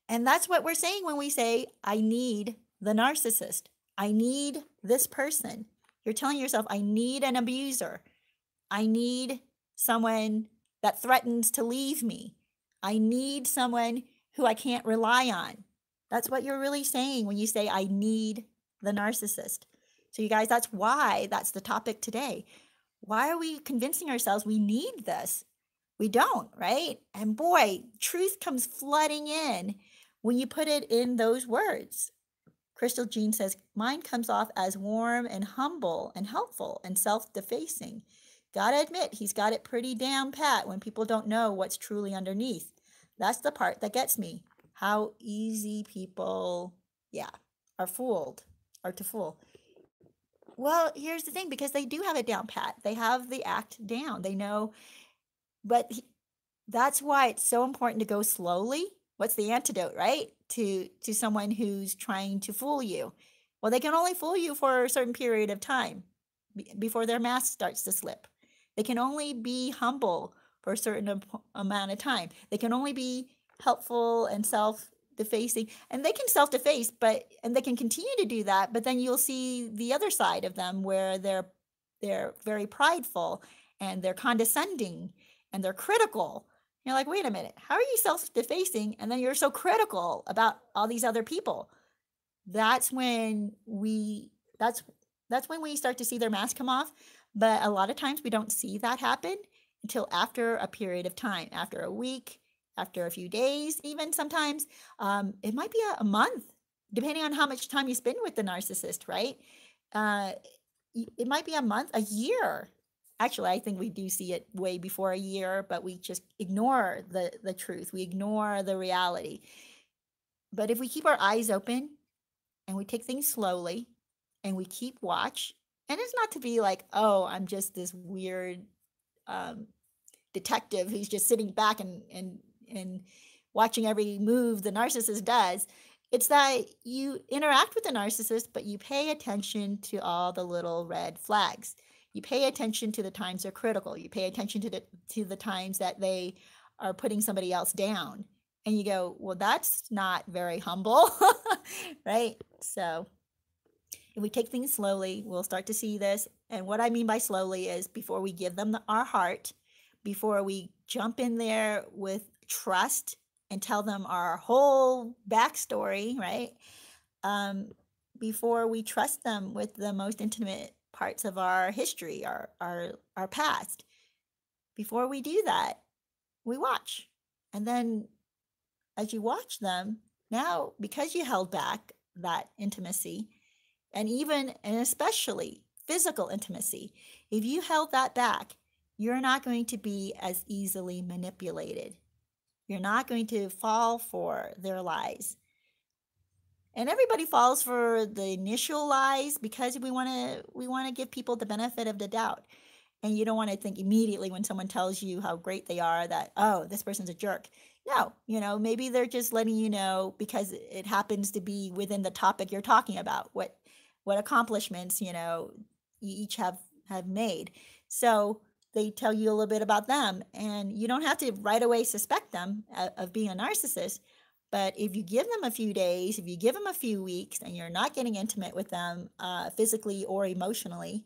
Speaker 1: And that's what we're saying when we say, I need the narcissist. I need this person. You're telling yourself, I need an abuser. I need someone that threatens to leave me. I need someone who I can't rely on. That's what you're really saying when you say, I need the narcissist. So you guys, that's why that's the topic today. Why are we convincing ourselves we need this? We don't, right? And boy, truth comes flooding in when you put it in those words. Crystal Jean says, mine comes off as warm and humble and helpful and self-defacing. Gotta admit, he's got it pretty damn pat when people don't know what's truly underneath. That's the part that gets me. How easy people, are fooled, are to fool. Well, here's the thing, because they do have it down pat. They have the act down. They know, but that's why it's so important to go slowly. What's the antidote, right? To someone who's trying to fool you. Well, they can only fool you for a certain period of time before their mask starts to slip. They can only be humble for a certain amount of time. They can only be helpful and self-defacing, and they can self-deface, and they can continue to do that, but then you'll see the other side of them where they're very prideful and they're condescending and they're critical. You're like, wait a minute, how are you self-defacing and then you're so critical about all these other people? That's when we start to see their mask come off. But a lot of times we don't see that happen until after a period of time, after a week, after a few days, even sometimes. It might be a month, depending on how much time you spend with the narcissist, right? It might be a month, a year. Actually, I think we do see it way before a year, but we just ignore the truth. We ignore the reality. But if we keep our eyes open and we take things slowly and we keep watch, and it's not to be like, oh, I'm just this weird detective who's just sitting back and watching every move the narcissist does. It's that you interact with the narcissist, but you pay attention to all the little red flags. You pay attention to the times they're critical. You pay attention to the times that they are putting somebody else down. And you go, well, that's not very humble, right? So if we take things slowly, we'll start to see this. And what I mean by slowly is before we give them our heart, before we jump in there with trust and tell them our whole backstory, right? Before we trust them with the most intimate parts of our history, our past. Before we do that, we watch. And then as you watch them, now, because you held back that intimacy, and especially physical intimacy, if you held that back, you're not going to be as easily manipulated. You're not going to fall for their lies. And everybody falls for the initial lies because we want to give people the benefit of the doubt. And you don't want to think immediately when someone tells you how great they are that, oh, this person's a jerk. No, maybe they're just letting you know because it happens to be within the topic you're talking about, what accomplishments, you each have made. So they tell you a little bit about them, and you don't have to right away suspect them of being a narcissist. But if you give them a few days, if you give them a few weeks, and you're not getting intimate with them physically or emotionally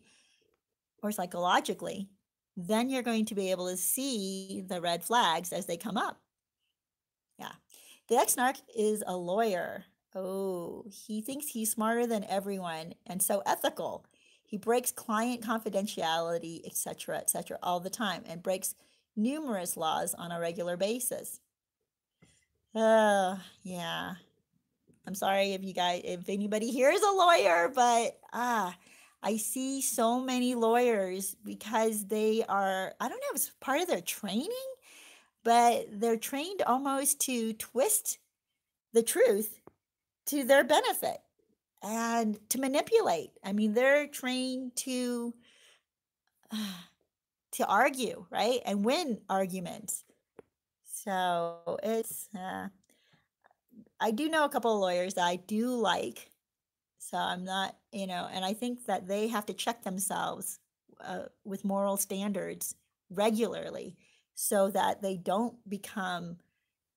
Speaker 1: or psychologically, then you're going to be able to see the red flags as they come up. Yeah. The ex-narc is a lawyer. Oh, he thinks he's smarter than everyone and so ethical. He breaks client confidentiality, etc., all the time, and breaks numerous laws on a regular basis. Yeah. I'm sorry if anybody here is a lawyer, but I see so many lawyers because they are, I don't know if it's part of their training, but they're trained almost to twist the truth to their benefit and to manipulate. I mean, they're trained to argue, right? And win arguments. So it's, I do know a couple of lawyers that I do like. So I'm not, and I think that they have to check themselves with moral standards regularly so that they don't become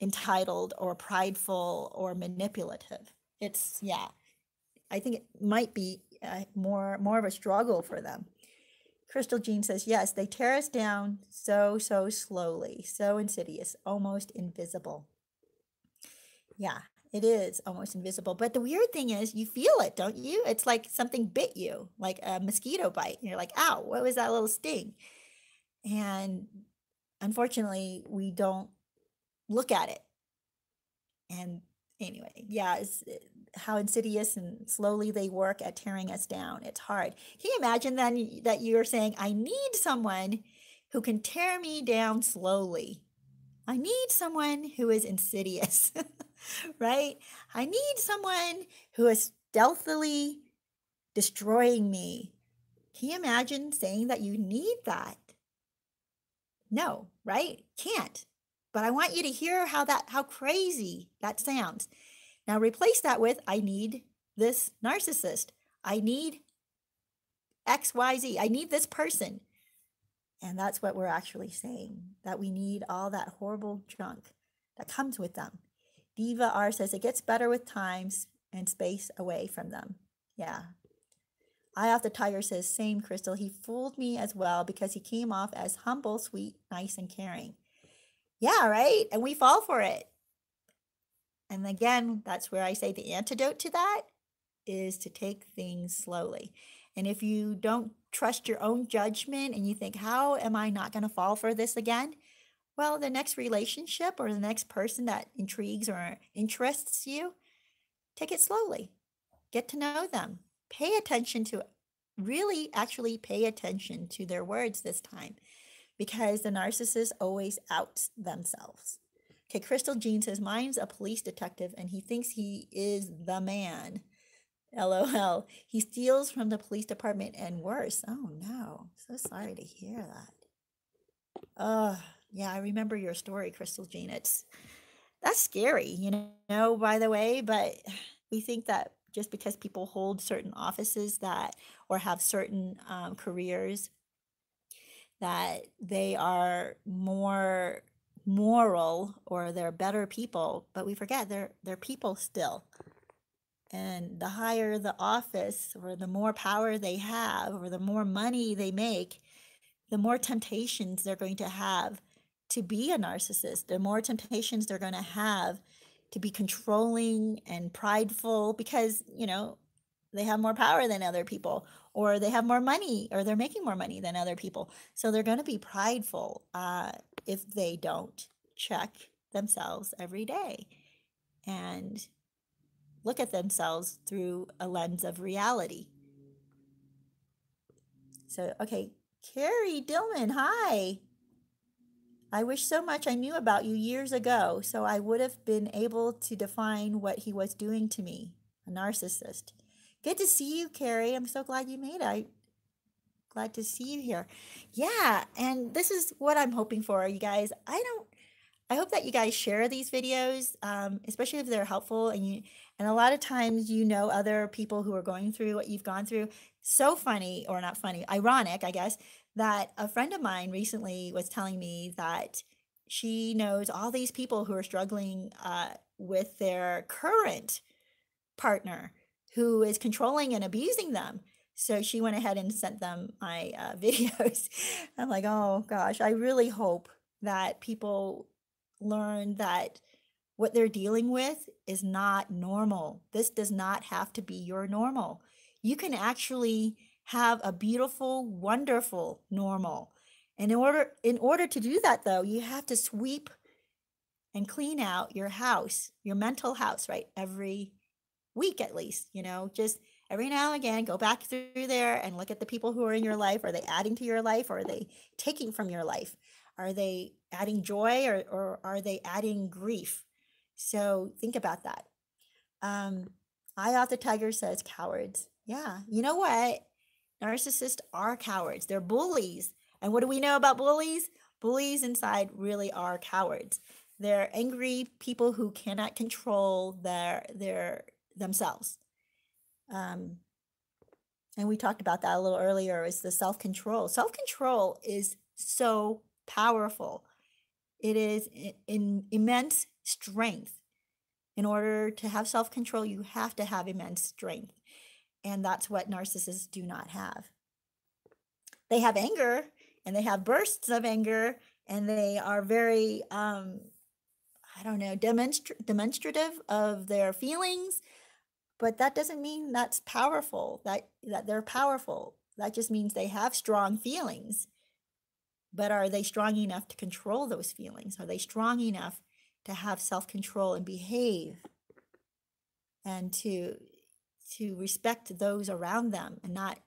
Speaker 1: entitled or prideful or manipulative. It's, I think it might be more of a struggle for them. Crystal Jean says, yes, they tear us down so slowly, so insidious, almost invisible. Yeah, It is almost invisible. But the weird thing is you feel it, don't you? It's like something bit you, like a mosquito bite. And you're like, ow, what was that little sting? And unfortunately, we don't look at it. And anyway, yeah, how insidious and slowly they work at tearing us down. It's hard. Can you imagine then that you're saying, I need someone who can tear me down slowly? I need someone who is insidious, right? I need someone who is stealthily destroying me. Can you imagine saying that you need that? No, right? Can't. But I want you to hear how crazy that sounds. Now replace that with, I need this narcissist. I need XYZ. I need this person. And that's what we're actually saying, that we need all that horrible junk that comes with them. Diva R says it gets better with times and space away from them. Yeah. Eye Off the Tiger says, same, Crystal. He fooled me as well because he came off as humble, sweet, nice, and caring. Yeah, right? And we fall for it. And again, that's where I say the antidote to that is to take things slowly. And if you don't trust your own judgment and you think, how am I not going to fall for this again? Well, the next relationship or the next person that intrigues or interests you, take it slowly. Get to know them. Pay attention to, really actually pay attention to their words this time, because the narcissists always out themselves. Okay, Crystal Jean says, mine's a police detective and he thinks he is the man. LOL. He steals from the police department and worse. Oh no, so sorry to hear that. Yeah, I remember your story, Crystal Jean. That's scary, you know, by the way, but we think that just because people hold certain offices that, or have certain careers, that they are more moral or they're better people, but we forget they're people still. And the higher the office or the more power they have or the more money they make, the more temptations they're going to have to be a narcissist, the more temptations they're going to have to be controlling and prideful because, you know, they have more power than other people, or they have more money, or they're making more money than other people. So they're going to be prideful if they don't check themselves every day and look at themselves through a lens of reality. So, okay, Carrie Dillman, hi. I wish so much I knew about you years ago, so I would have been able to define what he was doing to me, a narcissist. Good to see you, Carrie. I'm so glad you made it. I'm glad to see you here. Yeah, and this is what I'm hoping for, you guys. I hope that you guys share these videos, especially if they're helpful, and a lot of times you know other people who are going through what you've gone through. So funny, or not funny, ironic, I guess, that a friend of mine recently was telling me that she knows all these people who are struggling with their current partner who is controlling and abusing them. So she went ahead and sent them my videos. I'm like, oh gosh, I really hope that people learn that what they're dealing with is not normal. This does not have to be your normal. You can actually have a beautiful, wonderful normal. And in order to do that, though, you have to sweep and clean out your house, your mental house, right? Every week at least, you know, just every now and again, go back through there and look at the people who are in your life. Are they adding to your life, or are they taking from your life? Are they adding joy, or are they adding grief? So think about that. Eye Off the Tiger says cowards. Yeah, you know what? Narcissists are cowards. They're bullies. And what do we know about bullies? Bullies inside really are cowards. They're angry people who cannot control themselves. And we talked about that a little earlier, is the self-control. Self-control is so powerful. It is in immense strength. In order to have self-control, you have to have immense strength. And that's what narcissists do not have. They have anger, and they have bursts of anger, and they are very, I I don't know, demonstrative of their feelings, but that doesn't mean that's powerful, that they're powerful. That just means they have strong feelings. But are they strong enough to control those feelings? Are they strong enough to have self-control and behave and to respect those around them and not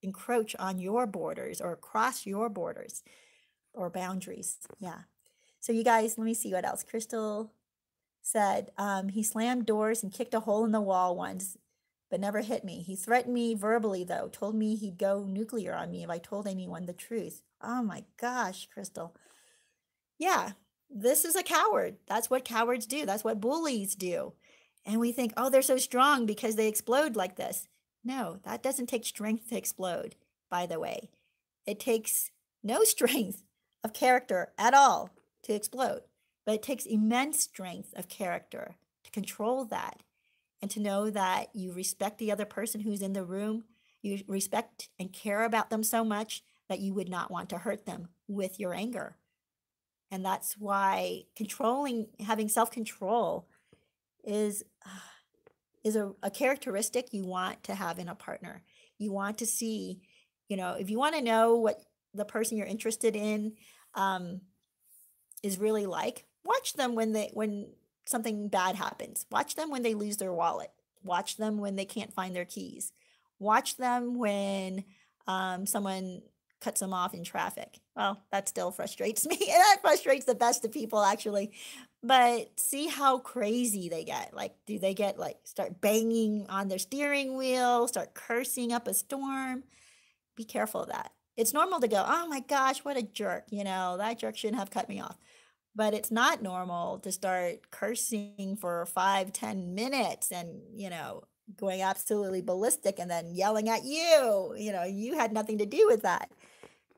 Speaker 1: encroach on your borders or cross your borders or boundaries? Yeah. So you guys, let me see what else. Crystal said, he slammed doors and kicked a hole in the wall once, but never hit me. He threatened me verbally, though, told me he'd go nuclear on me if I told anyone the truth. Oh my gosh, Crystal. Yeah, this is a coward. That's what cowards do. That's what bullies do. And we think, oh, they're so strong because they explode like this. No, that doesn't take strength to explode, by the way. It takes no strength of character at all to explode, but it takes immense strength of character to control that and to know that you respect the other person who's in the room. You respect and care about them so much that you would not want to hurt them with your anger. And that's why having self-control is a characteristic you want to have in a partner. You want to see, if you want to know what the person you're interested in is really like, watch them when something bad happens. Watch them when they lose their wallet. Watch them when they can't find their keys. Watch them when someone cuts them off in traffic. Well, that still frustrates me. That frustrates the best of people, actually. But see how crazy they get. Like, do they get start banging on their steering wheel, start cursing up a storm? Be careful of that. It's normal to go, oh my gosh, what a jerk. That jerk shouldn't have cut me off. But it's not normal to start cursing for 5-10 minutes and, going absolutely ballistic and then yelling at you. You had nothing to do with that.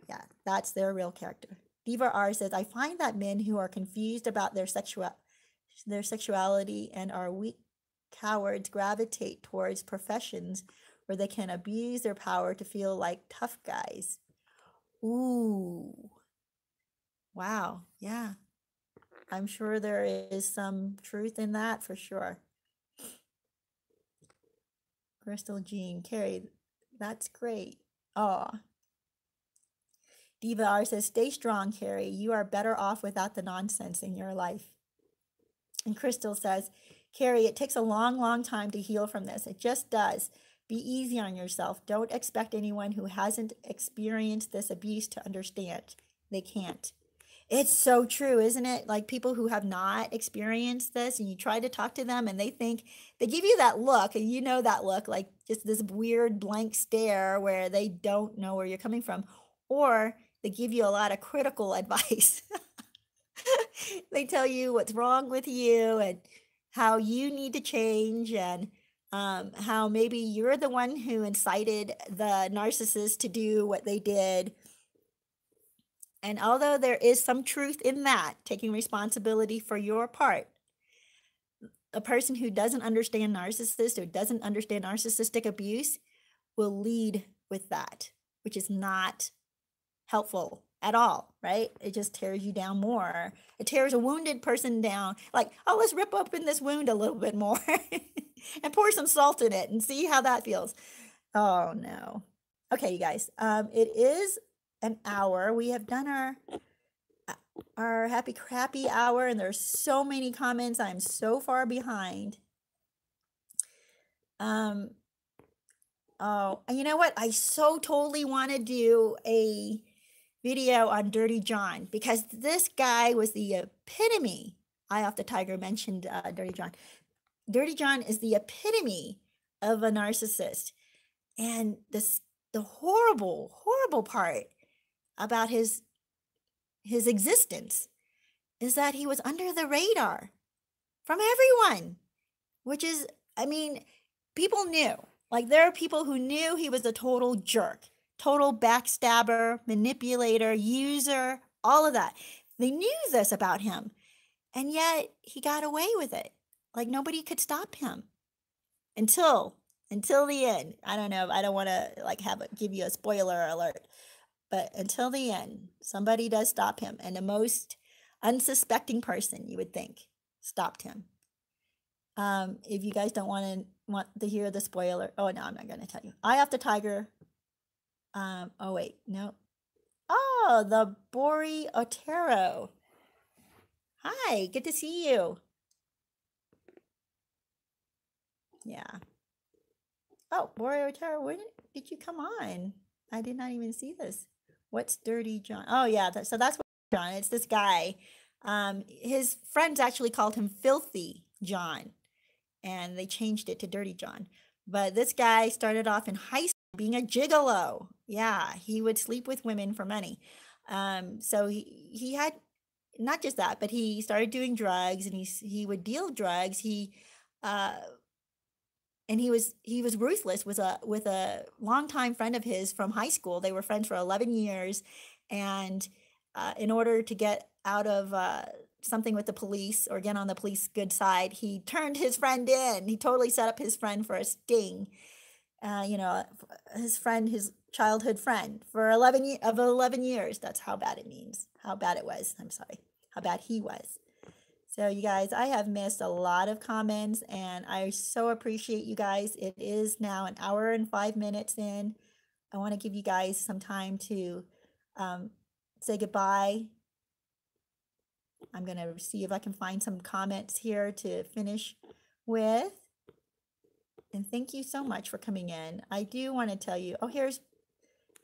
Speaker 1: Yeah, that's their real character. Diva R says, I find that men who are confused about their sexuality and are weak cowards gravitate towards professions where they can abuse their power to feel like tough guys. Ooh. Wow. Yeah. I'm sure there is some truth in that for sure. Crystal Jean, Carrie, that's great. Oh. Diva R says, stay strong, Carrie. You are better off without the nonsense in your life. And Crystal says, Carrie, it takes a long, long time to heal from this. It just does. Be easy on yourself. Don't expect anyone who hasn't experienced this abuse to understand. They can't. It's so true, isn't it? Like people who have not experienced this and you try to talk to them and they give you that look, and that look, like just this weird blank stare where they don't know where you're coming from, or they give you a lot of critical advice. They tell you what's wrong with you and how you need to change, and how maybe you're the one who incited the narcissist to do what they did. And although there is some truth in that, taking responsibility for your part, a person who doesn't understand narcissist or doesn't understand narcissistic abuse will lead with that, which is not helpful at all, right? It just tears you down more. It tears a wounded person down. Like, oh, let's rip open this wound a little bit more and pour some salt in it and see how that feels. Oh, no. Okay, you guys, it is an hour. We have done our happy crappy hour, and there's so many comments. I'm so far behind. Oh, and you know what? I so totally want to do a video on Dirty John, because this guy was the epitome. Eye Off the Tiger mentioned Dirty John. Dirty John is the epitome of a narcissist. And the horrible, horrible part about his existence is that he was under the radar from everyone, which is, people knew. Like, there are people who knew he was a total jerk, total backstabber, manipulator, user, all of that. They knew this about him, and yet he got away with it. Like, nobody could stop him until the end. I don't know. I don't want to give you a spoiler alert, but until the end, somebody does stop him, and the most unsuspecting person, you would think, stopped him. If you guys don't want to hear the spoiler, oh no, I'm not going to tell you. Eye of the Tiger. Oh wait, no. Oh, the Bori Otero. Hi, good to see you. Yeah. Oh, Bori Otero, when did you come on? I did not even see this. What's Dirty John? Oh yeah, so that's what John. It's this guy. His friends actually called him Filthy John, and they changed it to Dirty John. But this guy started off in high school being a gigolo. Yeah, he would sleep with women for money. So he had not just that, but he started doing drugs, and he would deal drugs. Uh, and he was ruthless with a longtime friend of his from high school. They were friends for 11 years, and in order to get out of something with the police or get on the police good side, he turned his friend in. He totally set up his friend for a sting. His childhood friend for 11 years. That's how bad it means. How bad it was. I'm sorry. How bad he was. So you guys, I have missed a lot of comments, and I so appreciate you guys. It is now an hour and 5 minutes in. I want to give you guys some time to say goodbye. I'm going to see if I can find some comments here to finish with. And thank you so much for coming in. I do want to tell you, oh, here's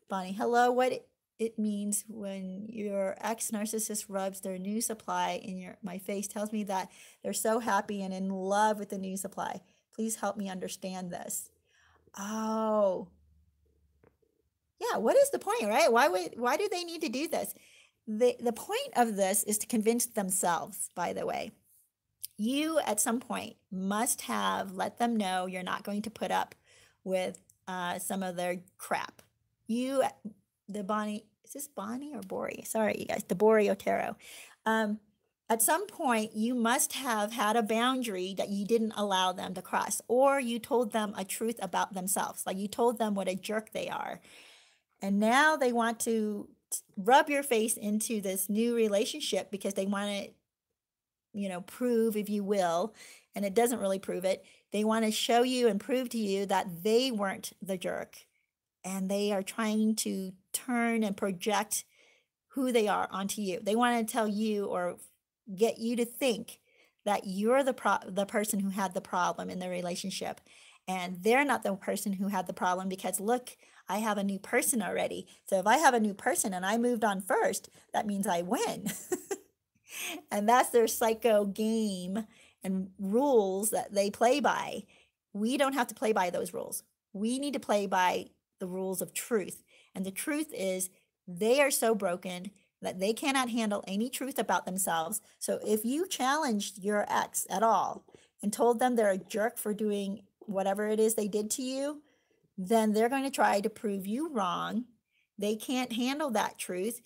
Speaker 1: Bonnie. Hello, what it means when your ex-narcissist rubs their new supply in my face tells me that they're so happy and in love with the new supply. Please help me understand this. Oh, yeah. What is the point, right? Why do they need to do this? The point of this is to convince themselves, by the way. You, at some point, must have let them know you're not going to put up with some of their crap. Bonnie, is this Bonnie or Bori? Sorry, you guys, the Bori Otero. At some point, you must have had a boundary that you didn't allow them to cross, or you told them a truth about themselves, like you told them what a jerk they are. And now they want to rub your face into this new relationship because they want to, prove, if you will, and it doesn't really prove it. They want to show you and prove to you that they weren't the jerk. And they are trying to turn and project who they are onto you. They want to tell you or get you to think that you're the person who had the problem in the relationship. And they're not the person who had the problem because, look, I have a new person already. So if I have a new person and I moved on first, that means I win. And that's their psycho game and rules that they play by. We don't have to play by those rules. We need to play by the rules of truth. And the truth is they are so broken that they cannot handle any truth about themselves. So if you challenged your ex at all and told them they're a jerk for doing whatever it is they did to you, then they're going to try to prove you wrong. They can't handle that truth.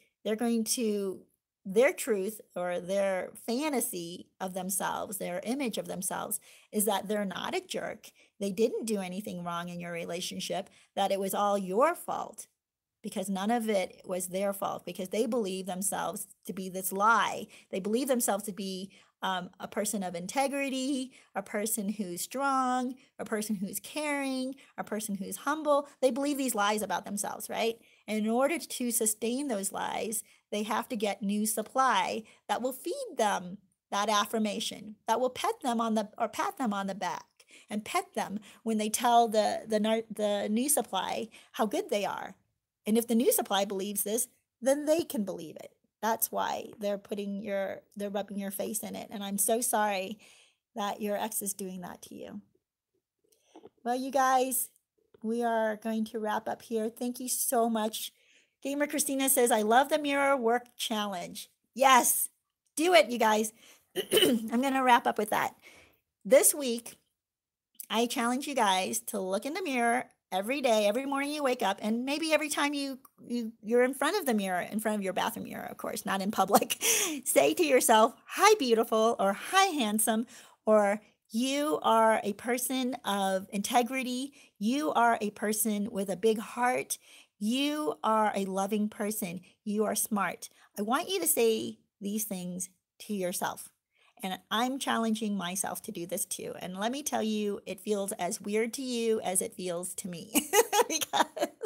Speaker 1: Their truth or their fantasy of themselves, their image of themselves is that they're not a jerk. They didn't do anything wrong in your relationship, that it was all your fault, because none of it was their fault, because they believe themselves to be this lie. They believe themselves to be a person of integrity, a person who's strong, a person who's caring, a person who's humble. They believe these lies about themselves, right? And in order to sustain those lies, they have to get new supply that will feed them that affirmation, that will pat them on the back and pet them when they tell the new supply how good they are. And if the new supply believes this, then they can believe it. That's why they're rubbing your face in it. And I'm so sorry that your ex is doing that to you. Well, you guys, we are going to wrap up here. Thank you so much. Gamer Christina says, I love the mirror work challenge. Yes, do it, you guys. I'm going to wrap up with that. This week, I challenge you guys to look in the mirror every day, every morning you wake up, and maybe every time you're in front of the mirror, in front of your bathroom mirror, of course, not in public, say to yourself, hi, beautiful, or hi, handsome, or you are a person of integrity. You are a person with a big heart. You are a loving person. You are smart. I want you to say these things to yourself. And I'm challenging myself to do this too. And let me tell you, it feels as weird to you as it feels to me. Because,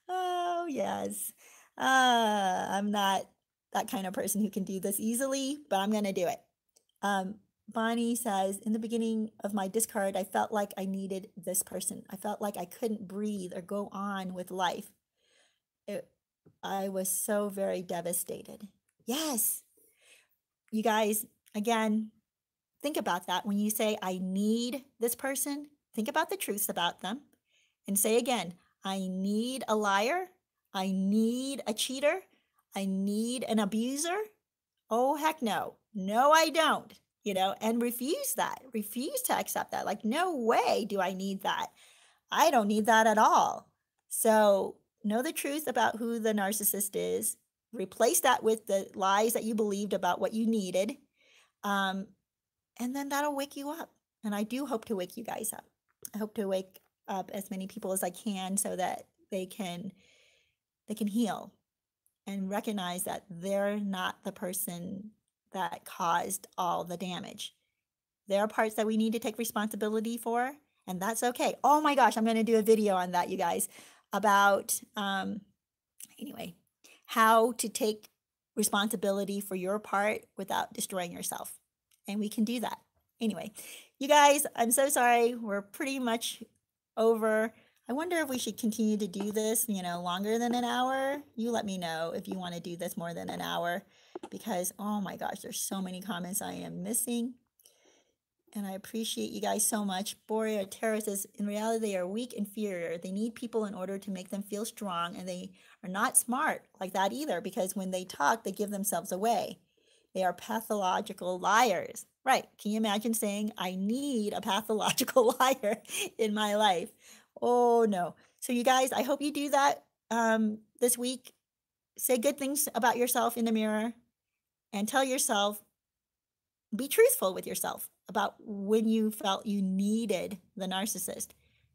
Speaker 1: oh, yes. I'm not that kind of person who can do this easily, but I'm going to do it. Bonnie says, in the beginning of my discard, I felt like I needed this person. I felt like I couldn't breathe or go on with life. I was so very devastated. Yes. You guys, again, think about that. When you say, I need this person, think about the truths about them and say again, I need a liar. I need a cheater. I need an abuser. Oh, heck no. No, I don't. And refuse that. Refuse to accept that. Like, no way do I need that. I don't need that at all. So know the truth about who the narcissist is. Replace that with the lies that you believed about what you needed. And then that'll wake you up. And I do hope to wake you guys up. I hope to wake up as many people as I can so that they can heal and recognize that they're not the person that caused all the damage. There are parts that we need to take responsibility for, and that's okay. Oh my gosh, I'm going to do a video on that, you guys, about, anyway, how to take responsibility for your part without destroying yourself. And we can do that. Anyway, you guys, I'm so sorry. We're pretty much over. I wonder if we should continue to do this, longer than an hour. You let me know if you want to do this more than an hour, because, oh my gosh, there's so many comments I am missing. And I appreciate you guys so much. Borea Terra says, in reality, they are weak, inferior. They need people in order to make them feel strong, and they are not smart like that either, because when they talk, they give themselves away. They are pathological liars. Right. Can you imagine saying, I need a pathological liar in my life? Oh, no. So you guys, I hope you do that this week. Say good things about yourself in the mirror and tell yourself, be truthful with yourself about when you felt you needed the narcissist.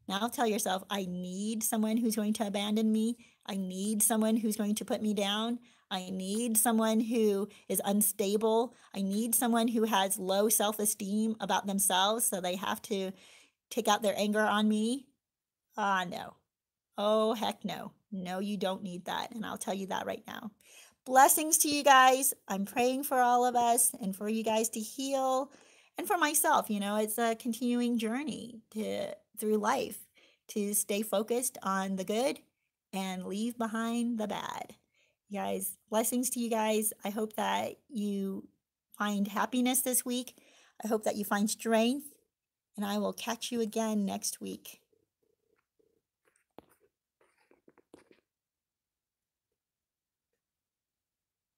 Speaker 1: Now tell yourself, I need someone who's going to abandon me. I need someone who's going to put me down. I need someone who is unstable. I need someone who has low self-esteem about themselves, so they have to take out their anger on me. No. Oh, heck no. No, you don't need that. And I'll tell you that right now. Blessings to you guys. I'm praying for all of us and for you guys to heal. And for myself, it's a continuing journey through life to stay focused on the good and leave behind the bad. You guys, blessings to you guys. I hope that you find happiness this week. I hope that you find strength. And I will catch you again next week.